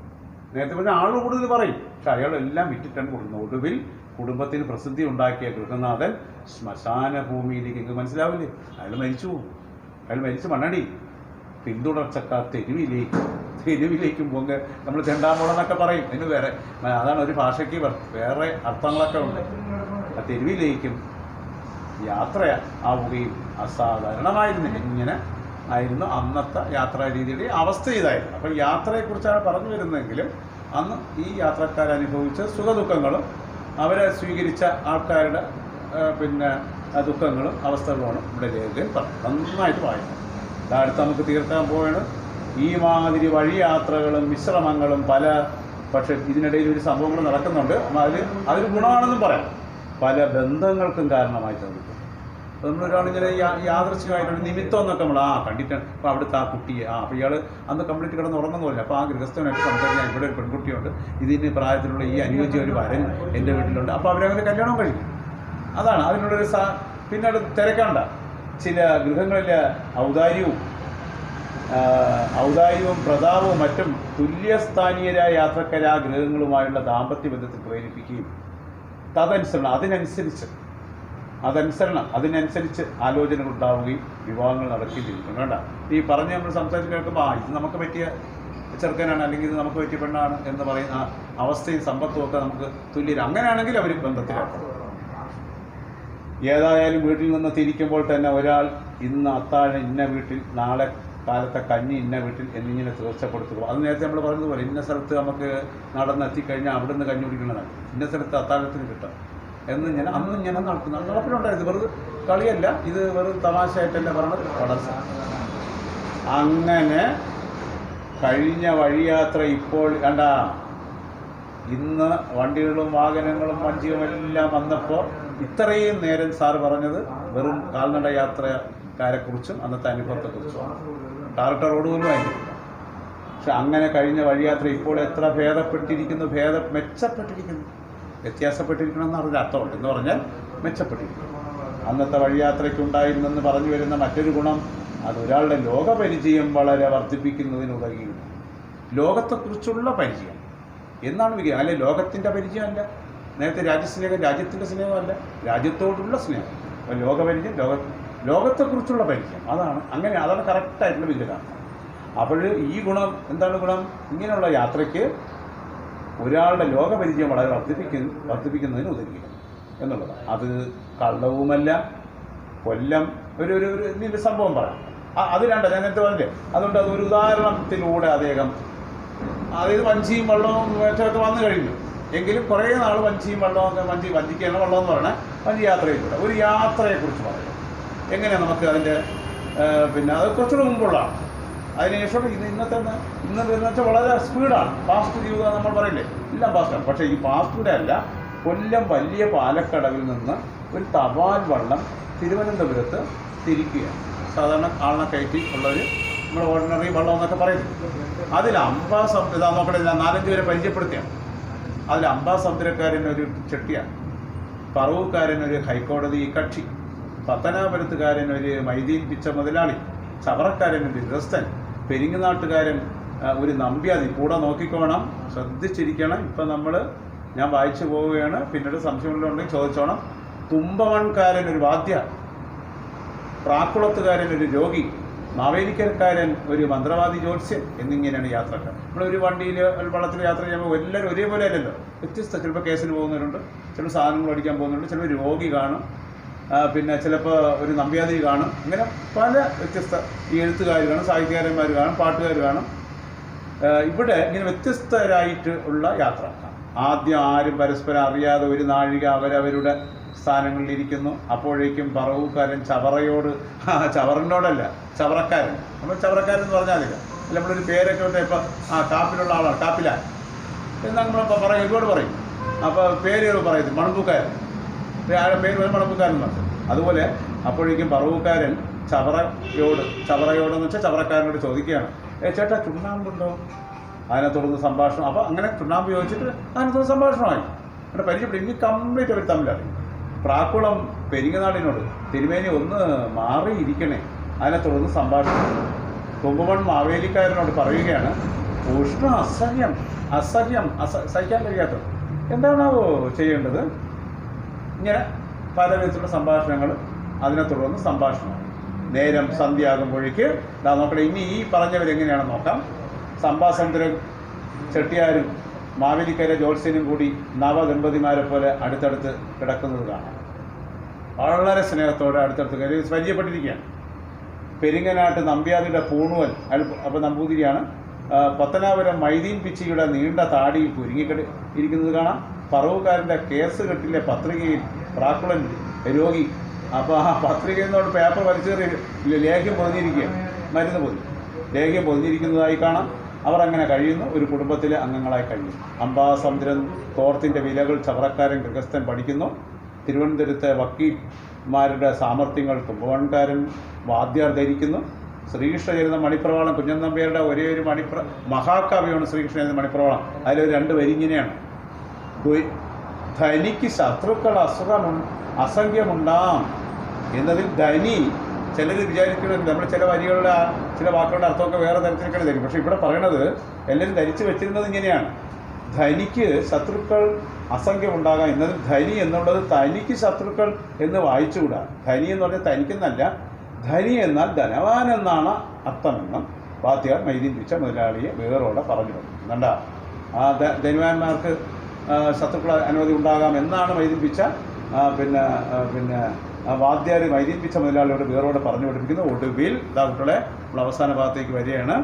നേരത്തെ പറഞ്ഞ ആൾ കൂടുതൽ പറയും, പക്ഷെ അയാളെല്ലാം വിറ്റിട്ടാണ് കൊടുക്കുന്നത്. ഒടുവിൽ കുടുംബത്തിന് പ്രസിദ്ധി ഉണ്ടാക്കിയ ഗൃഹനാഥൻ ശ്മശാന ഭൂമിയിലേക്ക് നിങ്ങൾക്ക് മനസ്സിലാവില്ലേ, അയാൾ മരിച്ചു പോകും. അയാൾ മരിച്ച് മണ്ണടി. പിന്തുടർച്ചക്കാർ തെരുവിലേക്കും പോകുക. നമ്മൾ ചെണ്ടാമോളെന്നൊക്കെ പറയും, അതിന് വേറെ അതാണ് ഒരു ഭാഷയ്ക്ക് വേറെ അർത്ഥങ്ങളൊക്കെ ഉണ്ട്. ആ തെരുവിലേക്കും യാത്ര ആവുകയും അസാധാരണമായിരുന്നില്ല. ഇങ്ങനെ ആയിരുന്നു അന്നത്തെ യാത്രാ രീതിയുടെ അവസ്ഥ ഇതായിരുന്നു. അപ്പം യാത്രയെക്കുറിച്ചാണ് പറഞ്ഞു വരുന്നതെങ്കിലും അന്ന് ഈ യാത്രക്കാരനുഭവിച്ച സുഖദുഃഖങ്ങളും അവരെ സ്വീകരിച്ച ആൾക്കാരുടെ ദുഃഖങ്ങളും അവസ്ഥകളുമാണ് ഇവിടെ രേഖയിൽ പറഞ്ഞത്. നന്നായിട്ട് വായിക്കണം. അടുത്ത് നമുക്ക് തീർക്കാൻ പോവാണ്. ഈ മാതിരി വഴിയാത്രകളും വിശ്രമങ്ങളും പക്ഷേ ഇതിനിടയിൽ ഒരു സംഭവങ്ങൾ നടക്കുന്നുണ്ട്. അതൊരു ഗുണമാണെന്നും പറയാം. പല ബന്ധങ്ങൾക്കും കാരണമായി തോന്നിക്കും. അപ്പോൾ നമ്മളൊരാളിങ്ങനെ യാദൃശ്ചികമായിട്ടൊരു നിമിത്തം എന്നൊക്കെ നമ്മൾ കണ്ടിട്ടാണ്. അപ്പോൾ അവിടുത്തെ ആ കുട്ടിയെ അപ്പോൾ ഇയാൾ അന്ന് കംപ്ലീറ്റ് കിടന്ന് ഉറങ്ങുന്നില്ല. അപ്പോൾ ആ ഗൃഹസ്ഥനായിട്ട് സംസാരിക്കാൻ ഇവിടെ ഒരു പെൺകുട്ടിയുണ്ട്, ഇതിന് പ്രായത്തിലുള്ള ഈ അനുയോജ്യ ഒരു വരൻ എൻ്റെ വീട്ടിലുണ്ട്. അപ്പോൾ അവരവൻ്റെ കല്യാണം കഴിക്കും. അതാണ് അതിനുള്ളൊരു പിന്നെ അത് തിരക്കണ്ട. ചില ഗൃഹങ്ങളിലെ ഔദാര്യവും പ്രതാപവും മറ്റും തുല്യസ്ഥാനീയരായ യാത്രക്കാരെ ആ ഗൃഹങ്ങളുമായുള്ള ദാമ്പത്യ ബന്ധത്തിൽ പ്രേരിപ്പിക്കുകയും അതിനനുസരിച്ച് ആലോചനകൾ ഉണ്ടാവുകയും വിവാഹങ്ങൾ നടക്കുകയും ചെയ്തിട്ടുണ്ട്. വേണ്ട ഈ പറഞ്ഞ് നമ്മൾ സംസാരിച്ച് കേൾക്കുമ്പോൾ ഇത് നമുക്ക് പറ്റിയ ചെറുക്കനാണ് അല്ലെങ്കിൽ ഇത് നമുക്ക് പറ്റിയ പെണ്ണാണ് എന്ന് പറയുന്ന അവസ്ഥയും സമ്പത്തും ഒക്കെ നമുക്ക് തുല്യരാണ്. അങ്ങനെയാണെങ്കിൽ അവർ ബന്ധത്തിലാക്കണം. ഏതായാലും വീട്ടിൽ നിന്ന് തിരിക്കുമ്പോൾ തന്നെ ഒരാൾ ഇന്ന് അത്താഴം ഇന്ന വീട്ടിൽ, നാളെ കാലത്തെ കഞ്ഞി ഇന്ന വീട്ടിൽ എന്നിങ്ങനെ തീർച്ചപ്പെടുത്തുക. അത് നേരത്തെ നമ്മൾ പറഞ്ഞതുപോലെ ഇന്ന സ്ഥലത്ത് നമുക്ക് നടന്നെത്തിക്കഴിഞ്ഞാൽ അവിടെ നിന്ന് കഞ്ഞി കുടിക്കുന്നതാണ്, ഇന്ന സ്ഥലത്ത് അത്താഴത്തിന് കിട്ടാം എന്ന് അന്ന് നടപ്പിലുണ്ടായത്. വെറുതെ കളിയല്ല, ഇത് വെറും തമാശയായിട്ടല്ല പറഞ്ഞത്, വളർച്ച. അങ്ങനെ കഴിഞ്ഞ വഴിയാത്ര ഇപ്പോൾ ഇന്ന് വണ്ടികളും വാഹനങ്ങളും വഞ്ചിയുമെല്ലാം വന്നപ്പോൾ ഇത്രയും നേരം സാർ പറഞ്ഞത് വെറും കാൽനട യാത്രക്കാരെക്കുറിച്ചും അന്നത്തെ അനുഭവത്തെക്കുറിച്ചുമാണ്. ടാറിട്ട റോഡ് പോലും ആയിരിക്കില്ല. പക്ഷെ അങ്ങനെ കഴിഞ്ഞ വഴിയാത്ര ഇപ്പോൾ എത്ര ഭേദപ്പെട്ടിരിക്കുന്നു, മെച്ചപ്പെട്ടിരിക്കുന്നു. വ്യത്യാസപ്പെട്ടിരിക്കണമെന്ന് പറഞ്ഞ അർത്ഥമുണ്ട്. എന്ന് പറഞ്ഞാൽ മെച്ചപ്പെട്ടിരിക്കുന്നു. അന്നത്തെ വഴിയാത്രയ്ക്കുണ്ടായിരുന്നെന്ന് പറഞ്ഞു വരുന്ന മറ്റൊരു ഗുണം അതൊരാളുടെ ലോകപരിചയം വളരെ വർദ്ധിപ്പിക്കുന്നതിന് ഉതകുകയും. ലോകത്തെക്കുറിച്ചുള്ള പരിചയം എന്നാണ് വിജയം. അല്ലെ ലോകത്തിൻ്റെ പരിചയമല്ല. നേരത്തെ രാജ്യസ്നേഹം രാജ്യത്തിൻ്റെ സ്നേഹമല്ല, രാജ്യത്തോടുള്ള സ്നേഹം. അപ്പോൾ ലോകപരിചയം ലോകത്തെക്കുറിച്ചുള്ള പരിചയം അതാണ് കറക്റ്റായിട്ടുള്ള വിജയമാണ്. അപ്പോൾ ഈ ഗുണം എന്താണ് ഗുണം? ഇങ്ങനെയുള്ള യാത്രയ്ക്ക് ഒരാളുടെ ലോകപരിചയം വളരെ വർദ്ധിപ്പിക്കുന്നതിന് ഉതകുകയും എന്നുള്ളതാണ്. അത് കള്ളവുമല്ല. കൊല്ലം ഒരു സംഭവം പറയാം. അത് ഞാൻ നേരത്തെ പറഞ്ഞില്ലേ. അതുകൊണ്ട് അതൊരു ഉദാഹരണത്തിലൂടെ അതായത് വഞ്ചിയും വെള്ളവും ഒക്കെ വന്നു കഴിഞ്ഞു. എങ്കിലും കുറേ നാൾ വഞ്ചിയും വെള്ളവും വഞ്ചിക്കാണ് വെള്ളം എന്ന് പറയണേ. വഞ്ചി യാത്രയിലൂടെ ഒരു യാത്രയെക്കുറിച്ച് പറയാം. എങ്ങനെയാണ് നമുക്ക് അതിൻ്റെ അത് കുറച്ചുകൂടെ മുമ്പുള്ളതാണ്. അതിനുശേഷം ഇന്ന് വെച്ചാൽ വളരെ സ്പീഡാണ്. ഫാസ്റ്റ് ജീവിതം നമ്മൾ പറയില്ലേ, എല്ലാം ഫാസ്റ്റാണ്. പക്ഷേ ഈ ഫാസ്റ്റ് അല്ല. കൊല്ലം വലിയ പാലക്കടവിൽ നിന്ന് ഒരു തപാൽ വള്ളം തിരുവനന്തപുരത്ത് തിരിക്കുകയാണ്. സാധാരണ ആളിനെ കയറ്റി ഉള്ളൊരു നമ്മൾ ഓർഡിനറി വള്ളം എന്നൊക്കെ പറയുന്നത്. അതിൽ നോക്കട്ടെ, 4-5 പേരെ പരിചയപ്പെടുത്തിയാണ്. അതിൽ അംബാസമുദ്രക്കാരനൊരു ചെട്ടിയാണ്, പറവൂക്കാരനൊരു ഹൈക്കോടതി കക്ഷി, പത്തനാപുരത്തുകാരനൊരു മൈദീൻ പിച്ച മുതലാളി, ചവറക്കാരനൊരു ഗൃഹസ്ഥൻ, പെരിങ്ങനാട്ടുകാരൻ ഒരു നമ്പ്യാതി. കൂടെ നോക്കിക്കോണം, ശ്രദ്ധിച്ചിരിക്കണം. ഇപ്പം ഞാൻ വായിച്ചു പോവുകയാണ്, പിന്നീട് സംശയമുണ്ടെങ്കിൽ ചോദിച്ചോണം. തുമ്പമൺകാരൻ ഒരു വാദ്യ, പ്രാക്കുളത്തുകാരൻ ഒരു രോഗി, മാവേലിക്കരക്കാരൻ ഒരു മന്ത്രവാദി ജ്യോത്സ്യൻ എന്നിങ്ങനെയാണ് യാത്രക്കാർ. നമ്മളൊരു വണ്ടിയിൽ വള്ളത്തിൽ യാത്ര ചെയ്യുമ്പോൾ എല്ലാവരും ഒരേപോലെ അല്ലല്ലോ, വ്യത്യസ്ത. ചിലപ്പോൾ കേസിന് പോകുന്നവരുണ്ട്, ചിലപ്പോൾ സാധനങ്ങൾ അടിക്കാൻ പോകുന്നുണ്ട്, ചിലപ്പോൾ രോഗി കാണും, പിന്നെ ചിലപ്പോൾ ഒരു നമ്പ്യാതി കാണും. ഇങ്ങനെ പല വ്യത്യസ്ത എഴുത്തുകാർ കാണും, സാഹിത്യകാരന്മാർ കാണും, പാട്ടുകാർ കാണും. ഇവിടെ ഇങ്ങനെ വ്യത്യസ്തരായിട്ട് ഉള്ള യാത്ര. ആദ്യം ആരും പരസ്പരം അറിയാതെ ഒരു നാഴിക അവരവരുടെ സ്ഥാനങ്ങളിലിരിക്കുന്നു. അപ്പോഴേക്കും പറവൂക്കാരൻ ചവറിനോടല്ല ചവറക്കാരൻ, നമ്മൾ ചവറക്കാരൻ എന്ന് പറഞ്ഞാൽ അല്ല, നമ്മളൊരു പേരൊക്കെ ഉണ്ട്. ഇപ്പം കാപ്പിലുള്ള ആളാണ്, കാപ്പിലാൻ എന്നാൽ നമ്മളിപ്പോൾ പറയും, ഒരുപാട് പറയും. അപ്പോൾ പേരുകൾ പറയുന്നത് മണമ്പൂക്കാരൻ, പേര് വരെ മണമ്പൂക്കാരൻ എന്ന് പറഞ്ഞു. അതുപോലെ അപ്പോഴേക്കും പറവൂക്കാരൻ ചവറയോടെന്ന് വെച്ചാൽ ചവറക്കാരനോട് ചോദിക്കുകയാണ്, ചേട്ടാ ചുണ്ണാമ്പുണ്ടോ? അതിനെ തുടർന്ന് സംഭാഷണം. അപ്പോൾ അങ്ങനെ ചുണ്ണാമ്പ് ചോദിച്ചിട്ട് അതിനെ തുടർന്ന് സംഭാഷണമായി. അവിടെ പരിചയപ്പെടും. ഇനി കംപ്ലീറ്റ് അവർ തമ്മിലറിയും. പ്രാക്കുളം പെരിങ്ങനാടിനോട് തിരുമേനി ഒന്ന് മാറിയിരിക്കണേ, അതിനെ തുടർന്ന് സംഭാഷണം. കുമ്പമൺ മാവേലിക്കാരനോട് പറയുകയാണ്, ഉഷ്ണ അസഹ്യം സഹിക്കാൻ കഴിയാത്തത്, എന്താണാവോ ചെയ്യേണ്ടത്? ഇങ്ങനെ പല വിധത്തിലുള്ള സംഭാഷണങ്ങൾ. അതിനെ തുടർന്ന് സംഭാഷണം. നേരം സന്ധ്യയാകുമ്പോഴേക്ക് നോക്കട്ടെ, ഇനി ഈ പറഞ്ഞവരെങ്ങനെയാണെന്ന് നോക്കാം. സംഭാസമുദ്രം ചെട്ടിയാരും മാവേലിക്കര ജോത്സ്യനും കൂടി നവദമ്പതിമാരെ പോലെ അടുത്തടുത്ത് കിടക്കുന്നത് കാണാം. വളരെ സ്നേഹത്തോടെ അടുത്തടുത്ത് പരിചയപ്പെട്ടിരിക്കുകയാണ്. പെരിങ്ങനാട്ട് നമ്പ്യാതിയുടെ പൂണുവൻ, അപ്പോൾ നമ്പൂതിരിയാണ്. പത്തനാപുരം മൈദീൻ പിച്ചിയുടെ നീണ്ട താടിയിൽ കുരുങ്ങിക്കടി ഇരിക്കുന്നത് കാണാം. പറവുകാരൻ്റെ കേസ് കെട്ടിലെ പത്രികയിൽ പ്രാക്കുളൻ രോഗി. അപ്പോൾ ആ പത്രികയിൽ നിന്നോട് പേപ്പർ വലിച്ചേറി ലേഖ്യം പൊതിഞ്ഞിരിക്കുകയാണ്. മരുന്ന് ലേഖ്യം പൊതിഞ്ഞിരിക്കുന്നതായി കാണാം. അവർ അങ്ങനെ കഴിയുന്നു, ഒരു കുടുംബത്തിലെ അംഗങ്ങളായി കഴിയും. അംബാസമുദ്രം തോർത്തിൻ്റെ വിലകൾ ചവറക്കാരൻ ഗൃഹസ്ഥൻ പഠിക്കുന്നു. തിരുവനന്തപുരത്തെ വക്കീൽമാരുടെ സാമർഥ്യങ്ങൾ കുംഭകോണക്കാരൻ വാദ്യാർ ധരിക്കുന്നു. ശ്രീകൃഷ്ണചരിതം മണിപ്രവാളം കുഞ്ഞൻ നമ്പ്യാരുടെ ഒരേ ഒരു മഹാകാവ്യമാണ് ശ്രീകൃഷ്ണചരിതം മണിപ്രവാളം. അതിലൊരു 2 വരി ഇങ്ങനെയാണ്: ധനിക്ക് ശത്രുക്കൾ അസംഖ്യമുണ്ടാം എന്നതിൽ ധനി ചിലർ വിചാരിക്കുന്നത് നമ്മൾ ചില വരികളുടെ ചില വാക്കുകളുടെ അർത്ഥമൊക്കെ വേറെ തരത്തിലേക്കാണ് തരും. പക്ഷേ ഇവിടെ പറയണത് എല്ലാവരും ധരിച്ചു വെച്ചിരുന്നത് ഇങ്ങനെയാണ്: ധനിക്ക് ശത്രുക്കൾ അസംഖ്യമുണ്ടാകാം എന്നതിൽ ധനി എന്നുള്ളത് തനിക്ക് ശത്രുക്കൾ എന്ന് വായിച്ചുകൂടാ. ധനി എന്ന് പറഞ്ഞാൽ തനിക്കെന്നല്ല, ധനി എന്നാൽ ധനവാൻ എന്നാണ് അർത്ഥമെന്നും വാദ്യാർ മൈദീൻ പിച്ച മുതലാളിയെ വേറോടെ പറഞ്ഞു കൊടുക്കുന്നുണ്ട. ആ ധനവാന്മാർക്ക് ശത്രുക്കൾ അനവധി ഉണ്ടാകാം എന്നാണ് മൈദീൻ പിച്ച പിന്നെ വാദ്യാർ മൈദീൻ പിച്ച മുതലാളിയോട് വേറോടെ പറഞ്ഞു പഠിപ്പിക്കുന്നു. ഒടുവിൽ കുട്ടികളെ നമ്മൾ അവസാന ഭാഗത്തേക്ക് വരികയാണ്.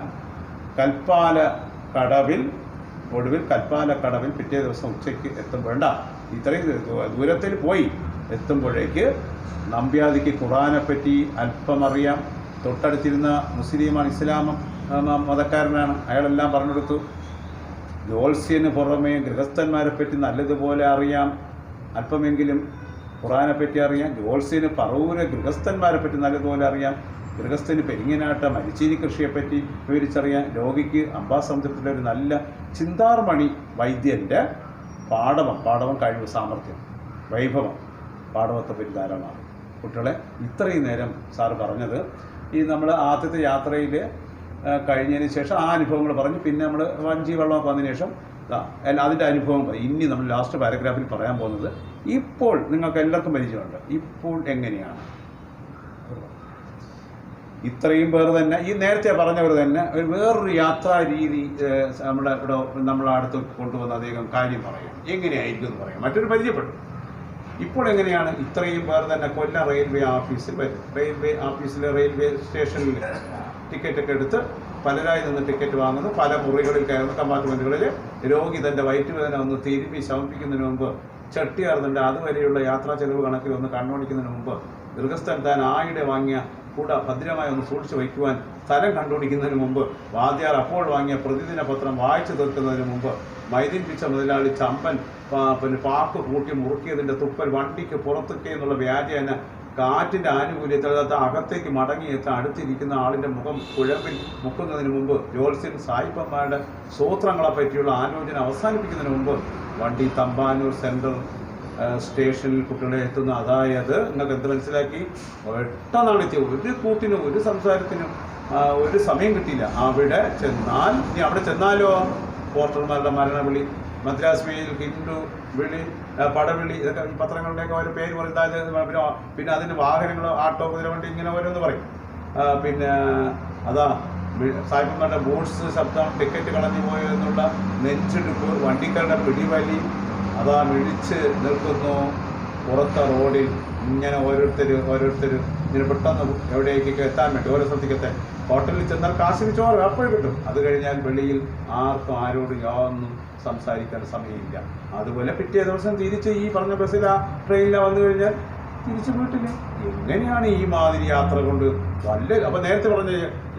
ഒടുവിൽ കൽപ്പാലക്കടവിൽ പിറ്റേ ദിവസം ഉച്ചയ്ക്ക് എത്തുമ്പോഴേണ്ട ഇത്രയും ദൂരത്തിൽ പോയി എത്തുമ്പോഴേക്ക് നമ്പ്യാതിക്ക് ഖുറാനെപ്പറ്റി അല്പമറിയാം. തൊട്ടടുത്തിരുന്ന മുസ്ലിമാണ്, ഇസ്ലാം മതക്കാരനാണ്. അയാളെല്ലാം പറഞ്ഞു കൊടുത്തു. ജോത്സ്യന് പുറമേ ഗൃഹസ്ഥന്മാരെ പറ്റി നല്ലതുപോലെ അറിയാം, അല്പമെങ്കിലും ഖുറാനെപ്പറ്റി അറിയാം. ജോത്സ്യന് പറവൂരെ ഗൃഹസ്ഥന്മാരെ പറ്റി നല്ലതുപോലെ അറിയാം. ഗൃഹസ്ഥന് പെരിങ്ങനാട്ട മരിച്ചീനി കൃഷിയെപ്പറ്റി വിവരിച്ചറിയാം. രോഗിക്ക് അംബാസമുദ്രത്തിലെ ഒരു നല്ല ചിന്താർമണി വൈദ്യൻ്റെ പാടവം കഴിവ്, സാമർഥ്യം, വൈഭവം, പാടവത്തെപ്പറ്റി ധാരാളമാണ്. കുട്ടികളെ ഇത്രയും നേരം സാറ് പറഞ്ഞത് ഈ നമ്മൾ ആദ്യത്തെ യാത്രയിൽ കഴിഞ്ഞതിന് ശേഷം ആ അനുഭവങ്ങൾ പറഞ്ഞു. പിന്നെ നമ്മൾ വഞ്ചി വെള്ളമൊക്കെ വന്നതിന് ശേഷം അതിൻ്റെ അനുഭവം ഇനി നമ്മൾ ലാസ്റ്റ് പാരഗ്രാഫിൽ പറയാൻ പോകുന്നത്. ഇപ്പോൾ നിങ്ങൾക്ക് എല്ലാവർക്കും പരിചയമുണ്ട്. ഇപ്പോൾ എങ്ങനെയാണ് ഇത്രയും പേർ തന്നെ ഈ നേരത്തെ പറഞ്ഞവർ തന്നെ ഒരു വേറൊരു യാത്രാ രീതി നമ്മളെ അടുത്ത് കൊണ്ടുവന്ന് അധികം കാര്യം പറയും, എങ്ങനെയായിരിക്കും എന്ന് പറയാം. മറ്റൊരു പരിചയപ്പെട്ടു. ഇപ്പോൾ എങ്ങനെയാണ് ഇത്രയും പേർ തന്നെ കൊല്ലം റെയിൽവേ ഓഫീസിൽ വരും. റെയിൽവേ സ്റ്റേഷനിൽ ടിക്കറ്റൊക്കെ എടുത്ത് പലരായി നിന്ന് ടിക്കറ്റ് വാങ്ങുന്നു. പല മുറികളിൽ കയറുന്ന കമ്പാർട്ട്മെൻറ്റുകളിൽ രോഗി തൻ്റെ വയറ്റുവേദന ഒന്ന് തിരുമ്പി ശമിപ്പിക്കുന്നതിന് മുമ്പ് ചട്ടിയാറുന്നുണ്ട്. അതുവരെയുള്ള യാത്രാ ചെലവ് കണക്കിൽ ഒന്ന് കണ്ണോടിക്കുന്നതിന് മുമ്പ് ഗൃഹസ്ഥൻ താൻ ആയിടെ വാങ്ങിയ കൂട ഭദ്രമായി ഒന്ന് സൂക്ഷിച്ചു വയ്ക്കുവാൻ സ്ഥലം കണ്ടുപിടിക്കുന്നതിന് മുമ്പ് വാദ്യാർ അപ്പോൾ വാങ്ങിയ പ്രതിദിന പത്രം വായിച്ചു തീർക്കുന്നതിന് മുമ്പ് മൈദീൻ പിച്ച മുതലാളി ചമ്പൻ പാക്ക് കൂട്ടി മുറുക്കിയതിൻ്റെ തുപ്പൽ വണ്ടിക്ക് പുറത്തൊക്കെ എന്നുള്ള വ്യാജേന കാറ്റിൻ്റെ ആനുകൂല്യത്തിൽ അകത്തേക്ക് മടങ്ങിയെത്താൻ അടുത്തിരിക്കുന്ന ആളിൻ്റെ മുഖം കുഴമ്പിൽ മുക്കുന്നതിന് മുമ്പ് ജോത്സ്യൻ സായിപ്പന്മാരുടെ സൂത്രങ്ങളെ പറ്റിയുള്ള ആലോചന അവസാനിപ്പിക്കുന്നതിന് മുമ്പ് വണ്ടി തമ്പാനൂർ സെൻട്രൽ സ്റ്റേഷനിൽ കുട്ടികളെ എത്തുന്നു. അതായത് നിങ്ങൾക്ക് എന്ത് മനസ്സിലാക്കി? പെട്ടെന്നാണെത്തി. ഒരു കൂട്ടിനും ഒരു സംസാരത്തിനും ഒരു സമയം കിട്ടിയില്ല. അവിടെ ചെന്നാലോ പോർട്ടർമാരുടെ മരണവിളി, മദ്രാസ് മെയിൽ, ഹിന്ദു വിളി, പടവിളി, ഇതൊക്കെ ഈ പത്രങ്ങളുടെയൊക്കെ ഓരോ പേര് പറയും. പിന്നെ അതിന് വാഹനങ്ങൾ, ആട്ടോ, കുതിരവണ്ടി, ഇങ്ങനെ ഓരോന്ന് പറയും. പിന്നെ സായിപ്പന്മാരുടെ ബൂട്ട്സ് ശബ്ദം, ടിക്കറ്റ് കളഞ്ഞു പോയെന്നുള്ള നെഞ്ചെടുപ്പ്, വണ്ടിക്കാരുടെ പിടിവലി, മിഴിച്ച് നിൽക്കുന്നു പുറത്തെ റോഡിൽ. ഇങ്ങനെ ഓരോരുത്തർ ഇങ്ങനെ പെട്ടെന്ന് എവിടേക്കൊക്കെ എത്താൻ വേണ്ടി ഓരോ സ്ഥലത്തേക്ക് എത്താൻ. ഹോട്ടലിൽ ചെന്നാൽ കാശിന് ചോറ് അപ്പോഴും കിട്ടും. അത് കഴിഞ്ഞാൽ വെളിയിൽ ആർക്കും ആരോടും യാതൊന്നും സംസാരിക്കാൻ സമയമില്ല. അതുപോലെ പിറ്റേ ദിവസം തിരിച്ച് ഈ പറഞ്ഞ ബസ്സിലാ ട്രെയിനിലാണ് വന്നു കഴിഞ്ഞാൽ തിരിച്ചു വീട്ടിൽ. എങ്ങനെയാണ് ഈ മാതിരി യാത്ര കൊണ്ട് അപ്പോൾ നേരത്തെ പറഞ്ഞ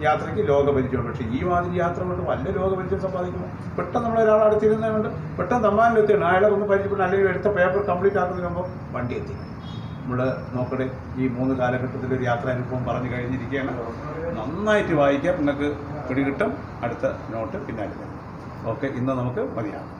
യാത്രയ്ക്ക് ലോകപരിചയം, പക്ഷേ ഈ മാതിരി യാത്ര കൊണ്ട് ലോകപരിചയം സമ്പാദിക്കുന്നു. പെട്ടെന്ന് നമ്മളൊരാൾ അടുത്തിരുന്നതുകൊണ്ട് പെട്ടെന്ന് തമ്പാനിലെത്തിയാണ്. അയാളെ ഒന്ന് പരിചയപ്പെട്ട് അല്ലെങ്കിൽ എടുത്ത പേപ്പർ കംപ്ലീറ്റ് ആക്കുന്നതിന് മുമ്പ് വണ്ടി എത്തി. നമ്മൾ നോക്കട്ടെ, ഈ 3 കാലഘട്ടത്തിലൊരു യാത്രാനുഭവം പറഞ്ഞു കഴിഞ്ഞിരിക്കുകയാണ്. നന്നായിട്ട് വായിക്കാം, നിങ്ങൾക്ക് പിടികിട്ടും. അടുത്ത നോട്ട് പിന്നാലെ. ഓക്കെ, ഇന്ന് നമുക്ക് മതിയാകും.